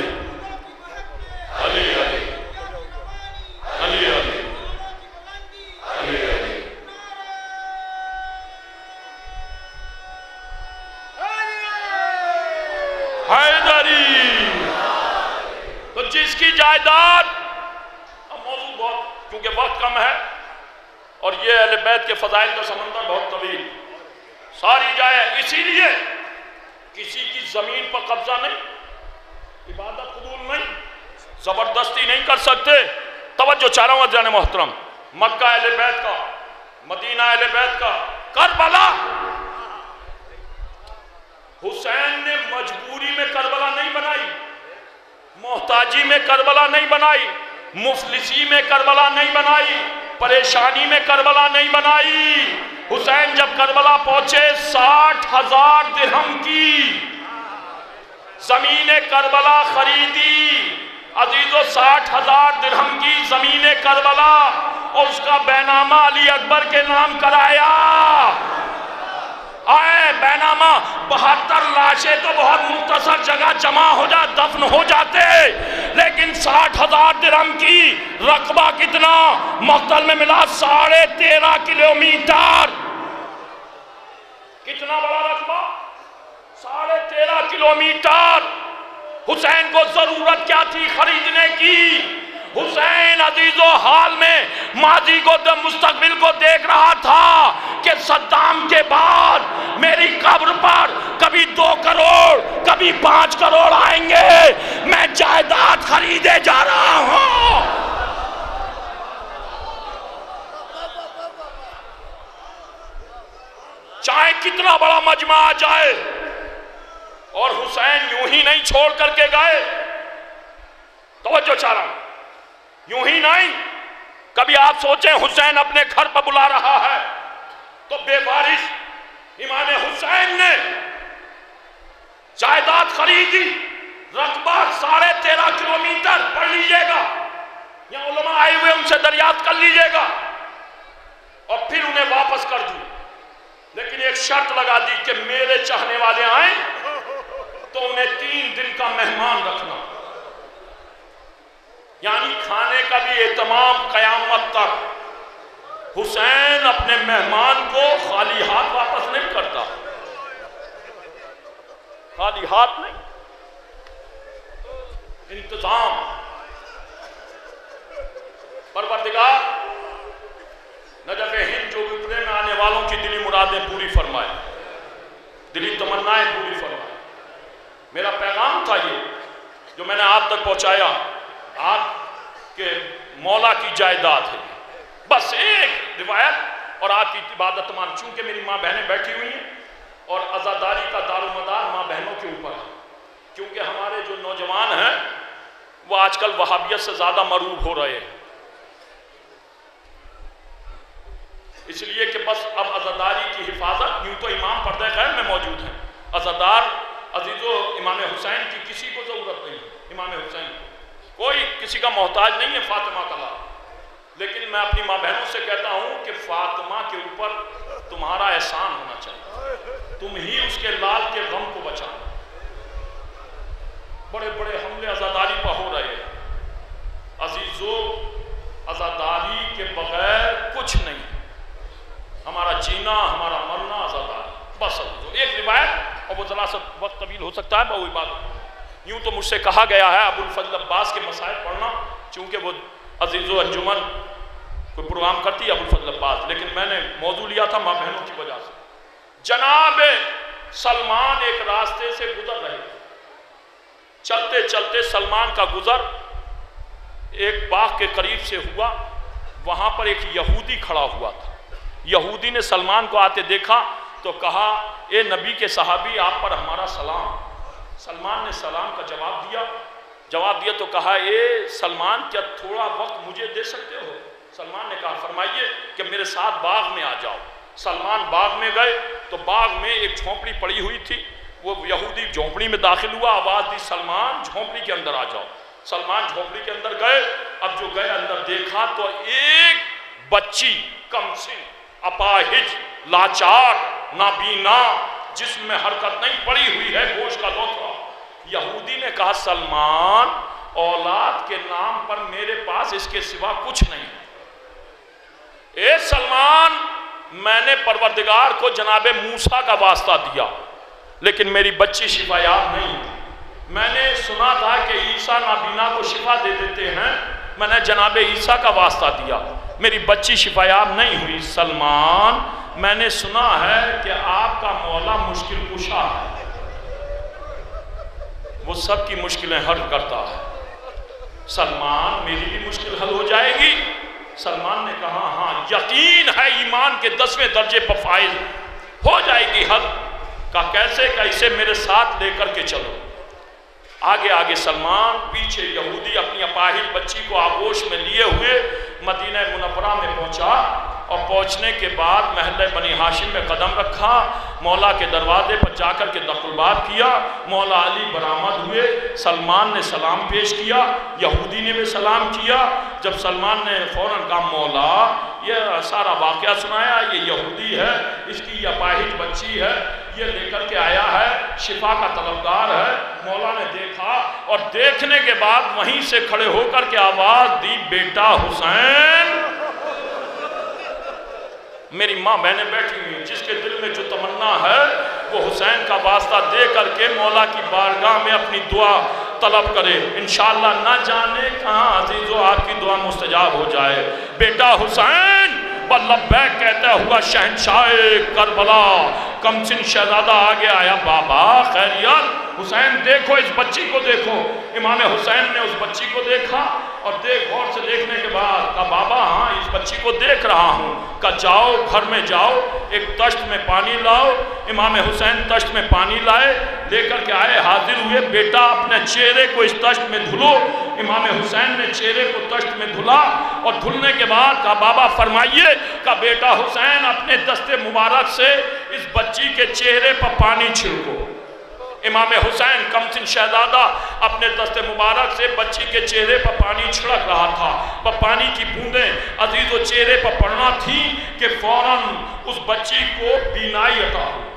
علی علی علی علی علی علی۔ حیدری، تو جس کی جائیداد، اب موضوع بہت، کیونکہ وقت کم ہے اور یہ اہل بیت کے فضائل کا سمندر بہت طویل، ساری جائے، اسی لیے کسی کی زمین پر قبضہ نہیں، عبادت قبول نہیں، زبردستی نہیں کر سکتے۔ توجہ چاہ رہا ہوں عزیزان محترم، مکہ اہل بیت کا، مدینہ اہل بیت کا، کربلا، حسین نے مجبوری میں کربلا نہیں بنائی، محتاجی میں کربلا نہیں بنائی، مفلسی میں کربلا نہیں بنائی، پریشانی میں کربلا نہیں بنائی۔ حسین جب کربلا پہنچے 60,000 درہم کی زمین کربلا خریدی، عزیزو 60,000 درہم کی زمین کربلا، اور اس کا بینامہ علی اکبر کے نام کرایا۔ آئے بینامہ، 72 لاشیں تو بہت مختصر جگہ جمع ہو جا دفن ہو جاتے، لیکن 60,000 درہم کی رقبہ کتنا مقتل میں ملا؟ 13.5 کلومیٹر۔ کتنا بڑا رقبہ؟ 13.5 کلومیٹر۔ حسین کو ضرورت کیا تھی خریدنے کی؟ حسین عزیزو حال میں ماضی کو مستقبل کو دیکھ رہا تھا کہ صدام کے بعد میری قبر پر کبھی 2 کروڑ کبھی 5 کروڑ آئیں گے، میں جائیداد خریدے جا رہا ہوں۔ چاہے کتنا بڑا مجمع آ جائے، اور حسین یوں ہی نہیں چھوڑ کر کے گئے، توجہ چاہ رہا ہوں، یوں ہی نہیں۔ کبھی آپ سوچیں حسین اپنے گھر پر بلا رہا ہے تو بے وارث امام حسین نے جائیداد خریدی، رقبہ 13.5 کلومیٹر، پڑھ لیجئے گا، یہاں علماء آئے ہوئے ان سے دریافت کر لیجئے گا، اور پھر انہیں واپس کر دی، لیکن ایک شرط لگا دی کہ میرے چاہنے والے آئیں تو انہیں 3 دن کا مہمان رکھنا، یعنی کھانے کا بھی اہتمام قیامت تک۔ حسین اپنے مہمان کو خالی ہاتھ واپس نہیں کرتا، خالی ہاتھ نہیں، انتظام۔ پروردگار نجف ہند جو اترے میں آنے والوں کی دلی مرادیں پوری فرمائے، دلی تمنائیں پوری فرمائے۔ میرا پیغام تھا یہ جو میں نے آپ تک پہنچایا، آپ کے مولا کی جائیداد ہے، بس ایک روایت اور آپ کی عبادت تمام، چونکہ میری ماں بہنیں بیٹھی ہوئی ہیں اور عزاداری کا دار و مدار ماں بہنوں کے اوپر ہے، کیونکہ ہمارے جو نوجوان ہیں وہ آج کل وہابیت سے زیادہ مروب ہو رہے ہیں، اس لیے کہ بس اب عزاداری کی حفاظت، یوں تو امام پردہ خیر میں موجود ہیں، کسی کو ضرورت نہیں امام حسین، کوئی کسی کا محتاج نہیں ہے فاطمہ کا لال، لیکن میں اپنی ماں بہنوں سے کہتا ہوں کہ فاطمہ کے اوپر تمہارا احسان ہونا چاہیے، تم ہی اس کے لال کے غم کو بچانا۔ بڑے بڑے حملے عزاداری پر ہو رہے ہیں، عزیزو عزاداری کے بغیر کچھ نہیں، ہمارا جینا ہمارا مرنا عزاداری بس۔ ایک روایت، اور وہ ذرا سا وقت طویل ہو سکتا ہے، میں وہی بات یوں تو مجھ سے کہا گیا ہے ابو الفضل عباس کے مسائل پڑھنا، چونکہ وہ عزیزو انجمن کوئی پروگرام کرتی ہے ابو الفضل عباس، لیکن میں نے موضوع لیا تھا ماں بہنوں کی وجہ سے۔ جناب سلمان ایک راستے سے گزر رہے، چلتے چلتے سلمان کا گزر ایک باغ کے قریب سے ہوا، وہاں پر ایک یہودی کھڑا ہوا تھا۔ یہودی نے سلمان کو آتے دیکھا تو کہا اے نبی کے صحابی آپ پر ہمارا سلام۔ سلمان نے سلام کا جواب دیا تو کہا اے سلمان کیا تھوڑا وقت مجھے دے سکتے ہو؟ سلمان نے کہا فرمائیے کہ میرے ساتھ باغ میں آ جاؤ۔ سلمان باغ میں گئے تو باغ میں ایک جھونپڑی پڑی ہوئی تھی، وہ یہودی جھونپڑی میں داخل ہوا، آواز دی سلمان جھونپڑی کے اندر آ جاؤ۔ سلمان جھونپڑی کے اندر گئے، اب جو گئے اندر دیکھا تو ایک بچی کم سن، اپاہج، لاچار، نابینا، جسم میں حرکت نہیں، پڑی ہوئی ہے گوشت کا لوتھڑا۔ یہودی نے کہا سلمان اولاد کے نام پر میرے پاس اس کے سوا کچھ نہیں، اے سلمان میں نے پروردگار کو جناب موسیٰ کا واسطہ دیا لیکن میری بچی شفا یاب نہیں، میں نے سنا تھا کہ عیسیٰ نابینا کو شفا دے دیتے ہیں، میں نے جناب عیسیٰ کا واسطہ دیا، میری بچی شفا یاب نہیں ہوئی۔ سلمان میں نے سنا ہے کہ آپ کا مولا مشکل کشا ہے، وہ سب کی مشکلیں حل کرتا ہے، سلمان میری بھی مشکل حل ہو جائے گی؟ سلمان نے کہا ہاں یقین ہے ایمان کے 10ویں درجے پر فائز ہو جائے گی حل۔ کہا کیسے؟ کہ اسے میرے ساتھ لے کر کے چلو۔ آگے سلمان، پیچھے یہودی اپنی اپاہج بچی کو آغوش میں لیے ہوئے مدینہ منورہ میں پہنچا، اور پہنچنے کے بعد محلہ بنی ہاشم میں قدم رکھا، مولا کے دروازے پر جا کر کے دخل الباب کیا، مولا علی برآمد ہوئے، سلمان نے سلام پیش کیا، یہودی نے بھی سلام کیا۔ جب سلمان نے فوراً کہا مولا یہ سارا واقعہ سنایا، یہ یہودی ہے، اس کی یہ اپاہج بچی ہے، یہ لے کر کے آیا ہے، شفا کا طلبگار ہے۔ مولا نے دیکھا اور دیکھنے کے بعد وہیں سے کھڑے ہو کر کے آواز دی بیٹا حسین۔ میری ماں بہنیں بیٹھی ہوئی، جس کے دل میں جو تمنا ہے وہ حسین کا واسطہ دے کر کے مولا کی بارگاہ میں اپنی دعا طلب کرے، انشاءاللہ نہ جانے کہاں عزیزو آپ کی دعا مستجاب ہو جائے۔ بیٹا حسین لبیک کہتا ہوا شہنشاہ کربلا کمسن شہزادہ آگے آیا، بابا خیریت؟ حسین دیکھو اس بچی کو دیکھو۔ امام حسین نے اس بچی کو دیکھا اور غور سے دیکھنے کے بعد کہا بابا ہاں اس بچی کو دیکھ رہا ہوں۔ کہا جاؤ گھر میں جاؤ، ایک تشت میں پانی لاؤ۔ امام حسین تشت میں پانی لائے، لے کر کے آئے، حاضر ہوئے، بیٹا اپنے چہرے کو اس تشت میں دھلو۔ امام حسین نے چہرے کو تشت میں دھلا اور دھلنے کے بعد کہا بابا فرمائیے۔ کہا بیٹا حسین اپنے دست مبارک سے اس بچی کے چہرے پر پانی چھڑکو۔ امام حسین کمسن شہزادہ اپنے دست مبارک سے بچی کے چہرے پر پانی چھڑک رہا تھا، وہ پانی کی بوندیں عزیز و چہرے پر پڑنا تھی کہ فوراً اس بچی کو بینائی عطا ہوئی۔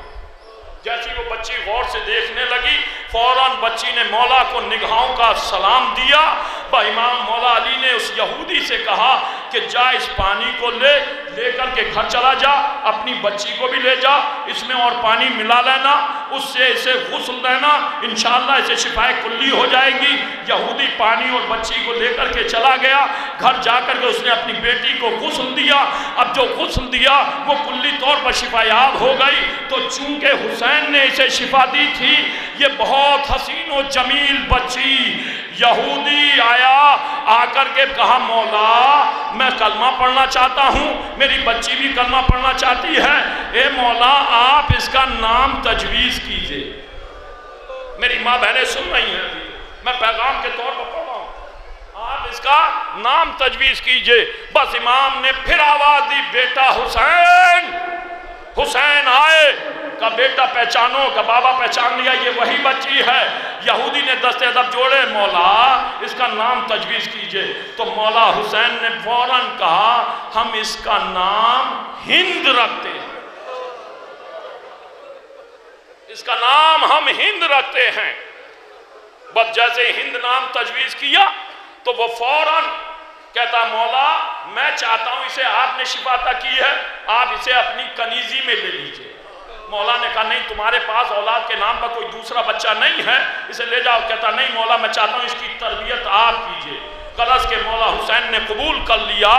جیسی وہ بچی غور سے دیکھنے لگی، فوراً بچی نے مولا کو نگاہوں کا سلام دیا۔ امام مولا علی نے اس یہودی سے کہا کہ جا اس پانی کو لے کر کے گھر چلا جا، اپنی بچی کو بھی لے جا، اس میں اور پانی ملا لینا، اس سے اسے غسل دینا، انشاءاللہ اسے شفا کلی ہو جائے گی۔ یہودی پانی اور بچی کو لے کر کے چلا گیا، گھر جا کر کے اس نے اپنی بیٹی کو غسل دیا۔ اب جو غسل دیا وہ کلی طور پر شفا یاب ہو گئی، تو چونکہ حسین نے اسے شفا دی تھی، یہ بہت حسین و جمیل بچی، یہودی آیا، آ کر کے کہا مولا میں کلمہ پڑھنا چاہتا ہوں، میری بچی بھی کلمہ پڑھنا چاہتی ہے، اے مولا آپ اس کا نام تجویز کیجئے۔ میری ماں بہنیں سن رہی ہیں، میں پیغام کے طور پر پڑھ رہا ہوں، آپ اس کا نام تجویز کیجئے۔ بس امام نے پھر آواز دی بیٹا حسین۔ حسین آئے، کا بیٹا پہچانو، کا بابا پہچان لیا یہ وہی بچی ہے۔ یہودی نے دست ادب جوڑے، مولا اس کا نام تجویز کیجئے۔ تو مولا حسین نے فوراً کہا ہم اس کا نام ہند رکھتے ہیں، اس کا نام ہم ہند رکھتے ہیں۔ بس جیسے ہند نام تجویز کیا تو وہ فوراً کہتا مولا میں چاہتا ہوں اسے آپ نے شفا عطا کی ہے، آپ اسے اپنی کنیزی میں لے لیجئے۔ مولا نے کہا نہیں، تمہارے پاس اولاد کے نام پر کوئی دوسرا بچہ نہیں ہے، اسے لے جاؤ۔ کہتا نہیں مولا میں چاہتا ہوں اس کی تربیت آپ کیجئے۔ غرض کہ مولا حسین نے قبول کر لیا۔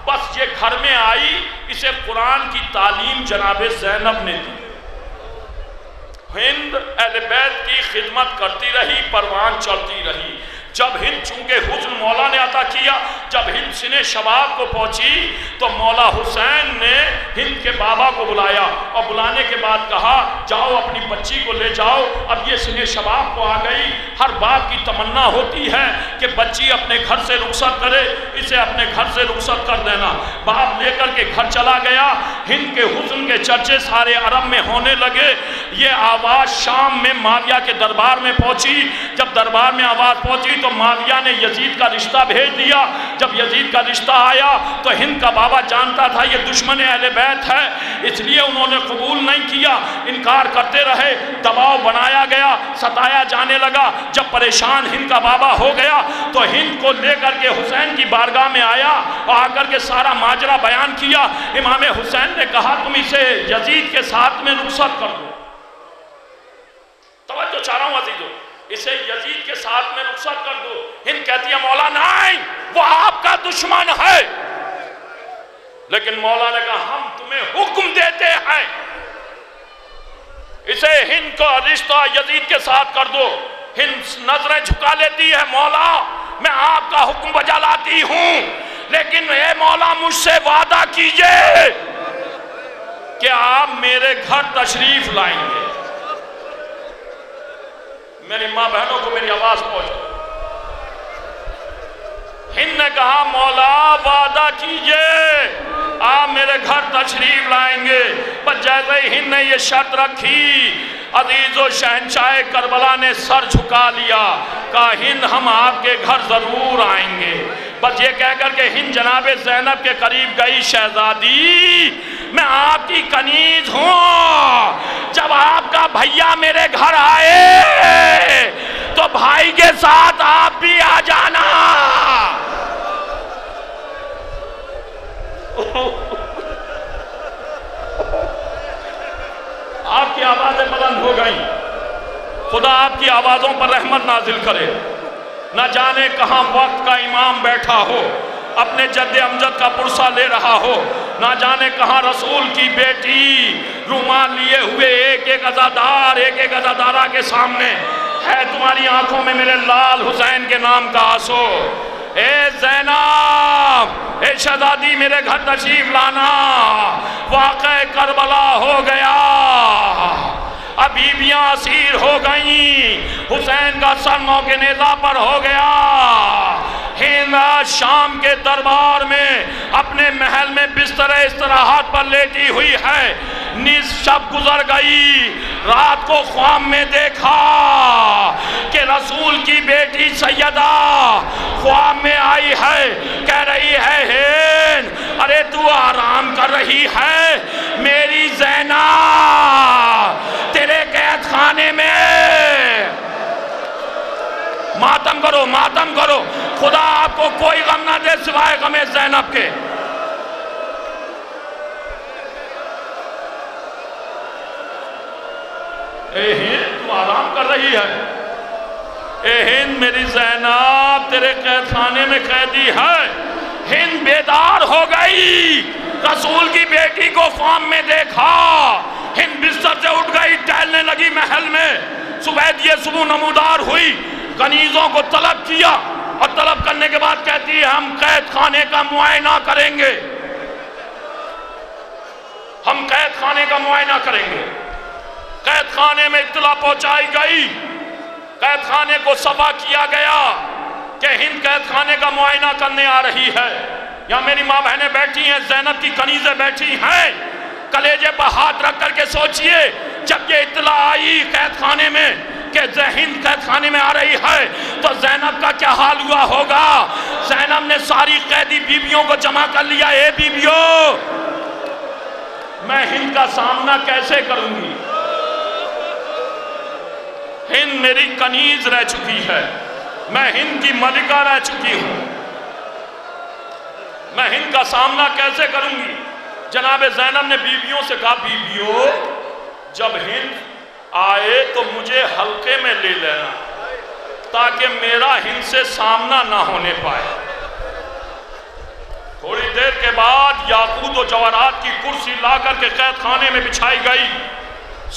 بس یہ گھر میں آئی، اسے قرآن کی تعلیم جناب زینب نے دی۔ ہند اہل بیت کی خدمت کرتی رہی، پروان چلتی رہی۔ جب ہند چونکہ حسن مولا نے عطا کیا، جب ہند سن شباب کو پہنچی تو مولا حسین نے ہند کے بابا کو بلایا اور بلانے کے بعد کہا جاؤ اپنی بچی کو لے جاؤ، اب یہ سن شباب کو آ گئی۔ ہر باپ کی تمنا ہوتی ہے کہ بچی اپنے گھر سے رخصت کرے، اسے اپنے گھر سے رخصت کر دینا۔ باپ لے کر کے گھر چلا گیا۔ ہند کے حسن کے چرچے سارے عرب میں ہونے لگے۔ یہ آواز شام میں معاویہ کے دربار میں پہنچی۔ جب دربار میں آواز پہنچی تو معاویہ نے یزید کا رشتہ بھیج دیا۔ جب یزید کا رشتہ آیا تو ہند کا بابا جانتا تھا یہ دشمن اہل بیت ہے، اس لیے انہوں نے قبول نہیں کیا، انکار کرتے رہے، دباؤ بنایا گیا، ستایا جانے لگا۔ جب پریشان ہند کا بابا ہو گیا تو ہند کو لے کر کے حسین کی بارگاہ میں آیا اور آ کر کے سارا ماجرا بیان کیا۔ امام حسین نے کہا تم اسے یزید کے ساتھ میں رخصت کر دو۔ توجہ چاہ رہا ہوں عزیزو، اسے یزید کے ساتھ میں رخصت کر دو۔ ہند کہتی ہے مولا نہیں، وہ آپ کا دشمن ہے۔ لیکن مولا نے کہا ہم تمہیں حکم دیتے ہیں اسے ہند کا رشتہ یزید کے ساتھ کر دو۔ ہند نظریں جھکا لیتی ہے، مولا میں آپ کا حکم بجا لاتی ہوں، لیکن اے مولا مجھ سے وعدہ کیجئے کہ آپ میرے گھر تشریف لائیں گے۔ میری ماں بہنوں کو میری آواز پہنچ۔ ہند نے کہا مولا وعدہ کیجئے آپ میرے گھر تشریف لائیں گے۔ بس جیسے ہند نے یہ شرط رکھی، عزیز و شہنشاہ کربلا نے سر جھکا لیا، کہا ہند ہم آپ کے گھر ضرور آئیں گے۔ بس یہ کہہ کر کہ ہند جناب زینب کے قریب گئی، شہزادی میں آپ کی کنیز ہوں، جب آپ کا بھیا میرے گھر آئے تو بھائی کے ساتھ آپ بھی آ جانا۔ آپ کی آوازیں بلند ہو گئیں۔ خدا آپ کی آوازوں پر رحمت نازل کرے۔ نہ جانے کہاں وقت کا امام بیٹھا ہو، اپنے جد امجد کا پرسہ لے رہا ہو، نہ جانے کہاں رسول کی بیٹی رومال لیے ہوئے ایک ایک عزادار ایک ایک عزادارہ کے سامنے ہے، تمہاری آنکھوں میں میرے لال حسین کے نام کا آنسو۔ اے زینب، اے شہزادی میرے گھر تشریف لانا، واقع کربلا ہو گیا، اب بیویاں اسیر ہو گئیں، حسین کا سر موقع نیزہ پر ہو گیا۔ ہند شام کے دربار میں اپنے محل میں بستر استراحت پر لیٹی ہوئی ہے۔ نصف شب گزر گئی، رات کو خواب میں دیکھا کہ رسول کی بیٹی سیدہ خواب میں آئی ہے، کہہ رہی ہے ہند ارے تو آرام کر رہی ہے، میری زینب تیرے قید خانے میں، ماتم کرو ماتم کرو، خدا آپ کو کوئی غم نہ دے سوائے غم زینب کے۔ اے ہند تو آرام کر رہی ہے، اے ہند میری زینب تیرے قید خانے میں قیدی ہے۔ ہند بیدار ہو گئی، رسول کی بیٹی کو خواب میں دیکھا، ہند بستر سے اٹھ گئی، ٹہلنے لگی محل میں۔ صبح نمودار ہوئی، کنیزوں کو طلب کیا اور طلب کرنے کے بعد کہتی ہے ہم قید خانے کا معائنہ کریں گے، ہم قید خانے کا معائنہ کریں گے۔ قید خانے میں اطلاع پہنچائی گئی، قید خانے کو صفا کیا گیا کہ ہند قید خانے کا معائنہ کرنے آ رہی ہے۔ یہاں میری ماں بہنیں بیٹھی ہیں، زینب کی کنیزیں بیٹھی ہیں، کلیجے پر ہاتھ رکھ کر کے سوچئے جب یہ اطلاع آئی قید خانے میں کہ ہند قید خانے میں آ رہی ہے تو زینب کا کیا حال ہوا ہوگا؟ زینب نے ساری قیدی بیویوں کو جمع کر لیا. اے بیویوں، میں ہند کا سامنا کیسے کروں گی؟ ہند میری کنیز رہ چکی ہے، میں ہند کی ملکہ رہ چکی ہوں، میں ہند کا سامنا کیسے کروں گی؟ جناب زینب نے بیویوں سے کہا بیویوں جب ہند آئے تو مجھے حلقے میں لے لینا تاکہ میرا ہند سے سامنا نہ ہونے پائے. تھوڑی دیر کے بعد یاقوت و جواہرات کی کرسی لا کر کے قید خانے میں بچھائی گئی.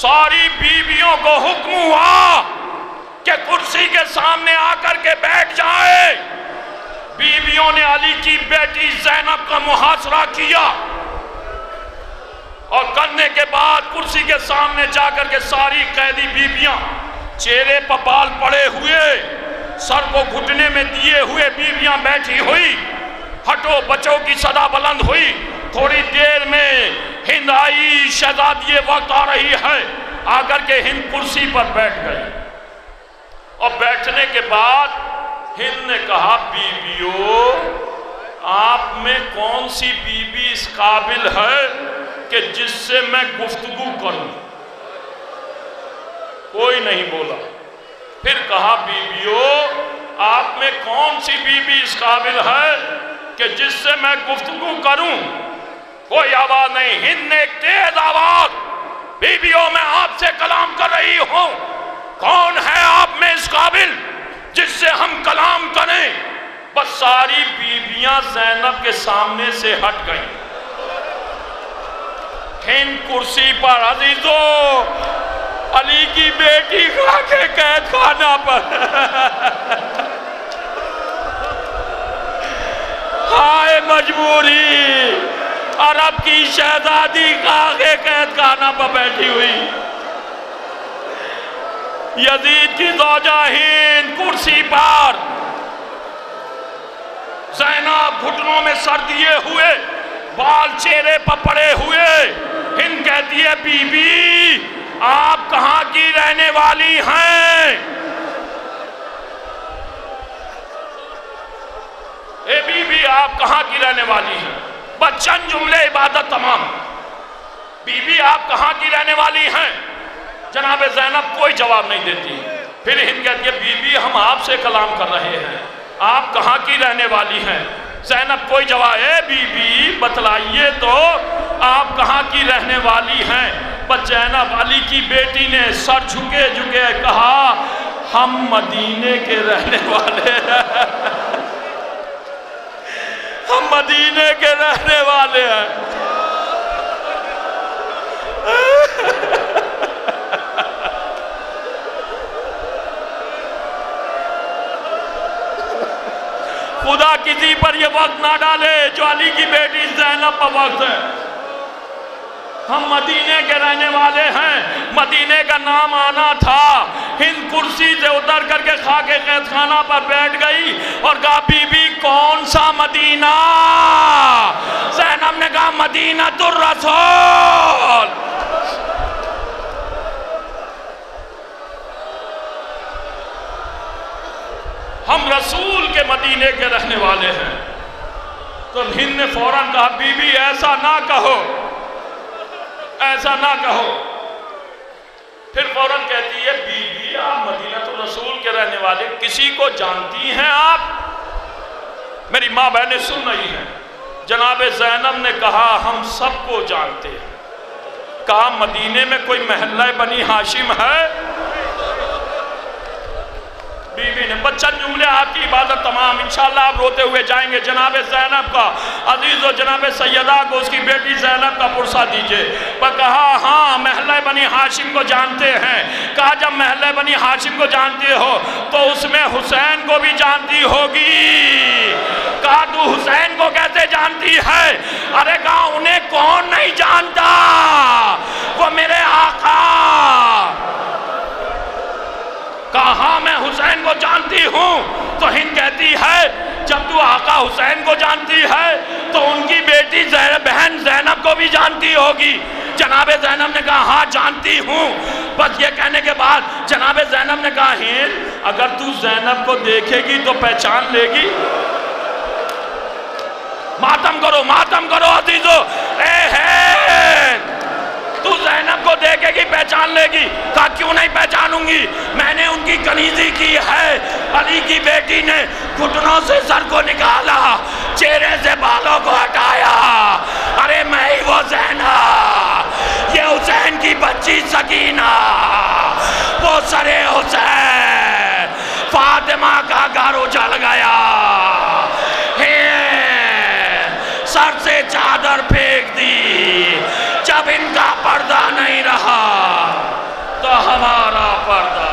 ساری بیویوں کو حکم ہوا کہ کرسی کے سامنے آ کر کے بیٹھ جائے. بیویوں نے علی کی بیٹی زینب کا محاصرہ کیا اور کرنے کے بعد کرسی کے سامنے جا کر کے ساری قیدی بیویاں چہرے پر بال پڑے ہوئے، سر کو گھٹنے میں دیے ہوئے بیویاں بیٹھی ہوئی. ہٹو بچوں کی صدا بلند ہوئی. تھوڑی دیر میں ہند آئی، شہزادی وقت آ رہی ہے. آ کر کے ہند کرسی پر بیٹھ گئی اور بیٹھنے کے بعد ہند نے کہا بیویوں آپ میں کون سی بیوی اس قابل ہے کہ جس سے میں گفتگو کروں؟ کوئی نہیں بولا. پھر کہا بیویوں آپ میں کون سی بیوی اس قابل ہے کہ جس سے میں گفتگو کروں؟ کوئی آواز نہیں. ہند نے ایک تیز آواز، بیویوں میں آپ سے کلام کر رہی ہوں، کون ہے آپ میں اس قابل جس سے ہم کلام کریں؟ بس ساری بیویاں زینب کے سامنے سے ہٹ گئیں. ہند کرسی پر، عزیزو علی کی بیٹی کھا کے قید خانہ پر، ہائے مجبوری، عرب کی شہزادی کھا کے قید خانہ پر بیٹھی ہوئی. یزید کی زوجہ ہند کرسی پر، زینب گھٹنوں میں سر دیے ہوئے، بال چہرے پر پڑے ہوئے. ہند کہتی ہے بی بی آپ کہاں کی رہنے والی ہیں؟ اے بی بی آپ کہاں کی رہنے والی ہیں؟ بس چند جملے عبادت تمام. بی بی آپ کہاں کی رہنے والی ہیں؟ جناب زینب کوئی جواب نہیں دیتی. پھر ہند کہتی ہے بی بی ہم آپ سے کلام کر رہے ہیں، آپ کہاں کی رہنے والی ہیں؟ زینب کوئی جواب. اے بی بی بتلائیے تو آپ کہاں کی رہنے والی ہیں؟ بس زینب علی کی بیٹی نے سر جھکے جھکے کہا ہم مدینے کے رہنے والے ہیں، ہم مدینے کے رہنے والے ہیں. خدا کسی پر یہ وقت نہ ڈالے جو علی کی بیٹی زینب پر وقت ہے. ہم مدینے کے رہنے والے ہیں. مدینے کا نام آنا تھا. ہند کرسی سے اتر کر کے خاک قید خانہ پر بیٹھ گئی اور کہا بی بی کون سا مدینہ؟ زینب نے کہا مدینہ الرسول. ہم رسول کے مدینے کے رہنے والے ہیں. تو ہند نے فوراً کہا بی بی ایسا نہ کہو، ایسا نہ کہو. پھر فوراً کہتی ہے بی بی آپ مدینہ الرسول کے رہنے والے کسی کو جانتی ہیں آپ؟ میری ماں بہنیں سن رہی ہیں. جناب زینب نے کہا ہم سب کو جانتے ہیں. کہا مدینے میں کوئی محلہ بنی ہاشم ہے؟ بی بی نے بچن جملے آپ کی عبادت تمام. انشاءاللہ آپ روتے ہوئے جائیں گے. جناب زینب کا عزیز و جناب سیدہ کو اس کی بیٹی زینب کا پرسہ دیجئے. پر کہا ہاں محلہ بنی ہاشم کو جانتے ہیں. کہا جب محلہ بنی ہاشم کو جانتے ہو تو اس میں حسین کو بھی جانتی ہوگی. کہا تو حسین کو کیسے جانتی ہے؟ ارے کہا انہیں کون نہیں جانتا، وہ میرے آقا. کہا میں حسین کو جانتی ہوں. تو ہند کہتی ہے جب تو آقا حسین کو جانتی ہے تو ان کی بیٹی بہن زینب کو بھی جانتی ہوگی؟ جناب زینب نے کہا ہاں جانتی ہوں۔ بس یہ کہنے کے بعد جناب زینب نے کہا ہند اگر تو زینب کو دیکھے گی تو پہچان لے گی؟ ماتم کرو عزیزو، اے ہند تو زینب کو دیکھے گی پہچان لے گی؟ کہا کیوں نہیں پہچانوں گی، میں نے ان کی کنیزی کی ہے۔ علی کی بیٹی نے گھٹنوں سے سر کو نکالا، چہرے سے بالوں کو ہٹایا، ارے میں ہی وہ زینب، یہ حسین کی بچی سکینہ، وہ سر حسین، فاطمہ کا گھر اجڑ گیا، سر سے چادر پھینک دی، جب ان کا پردہ نہیں رہا تو ہمارا پردہ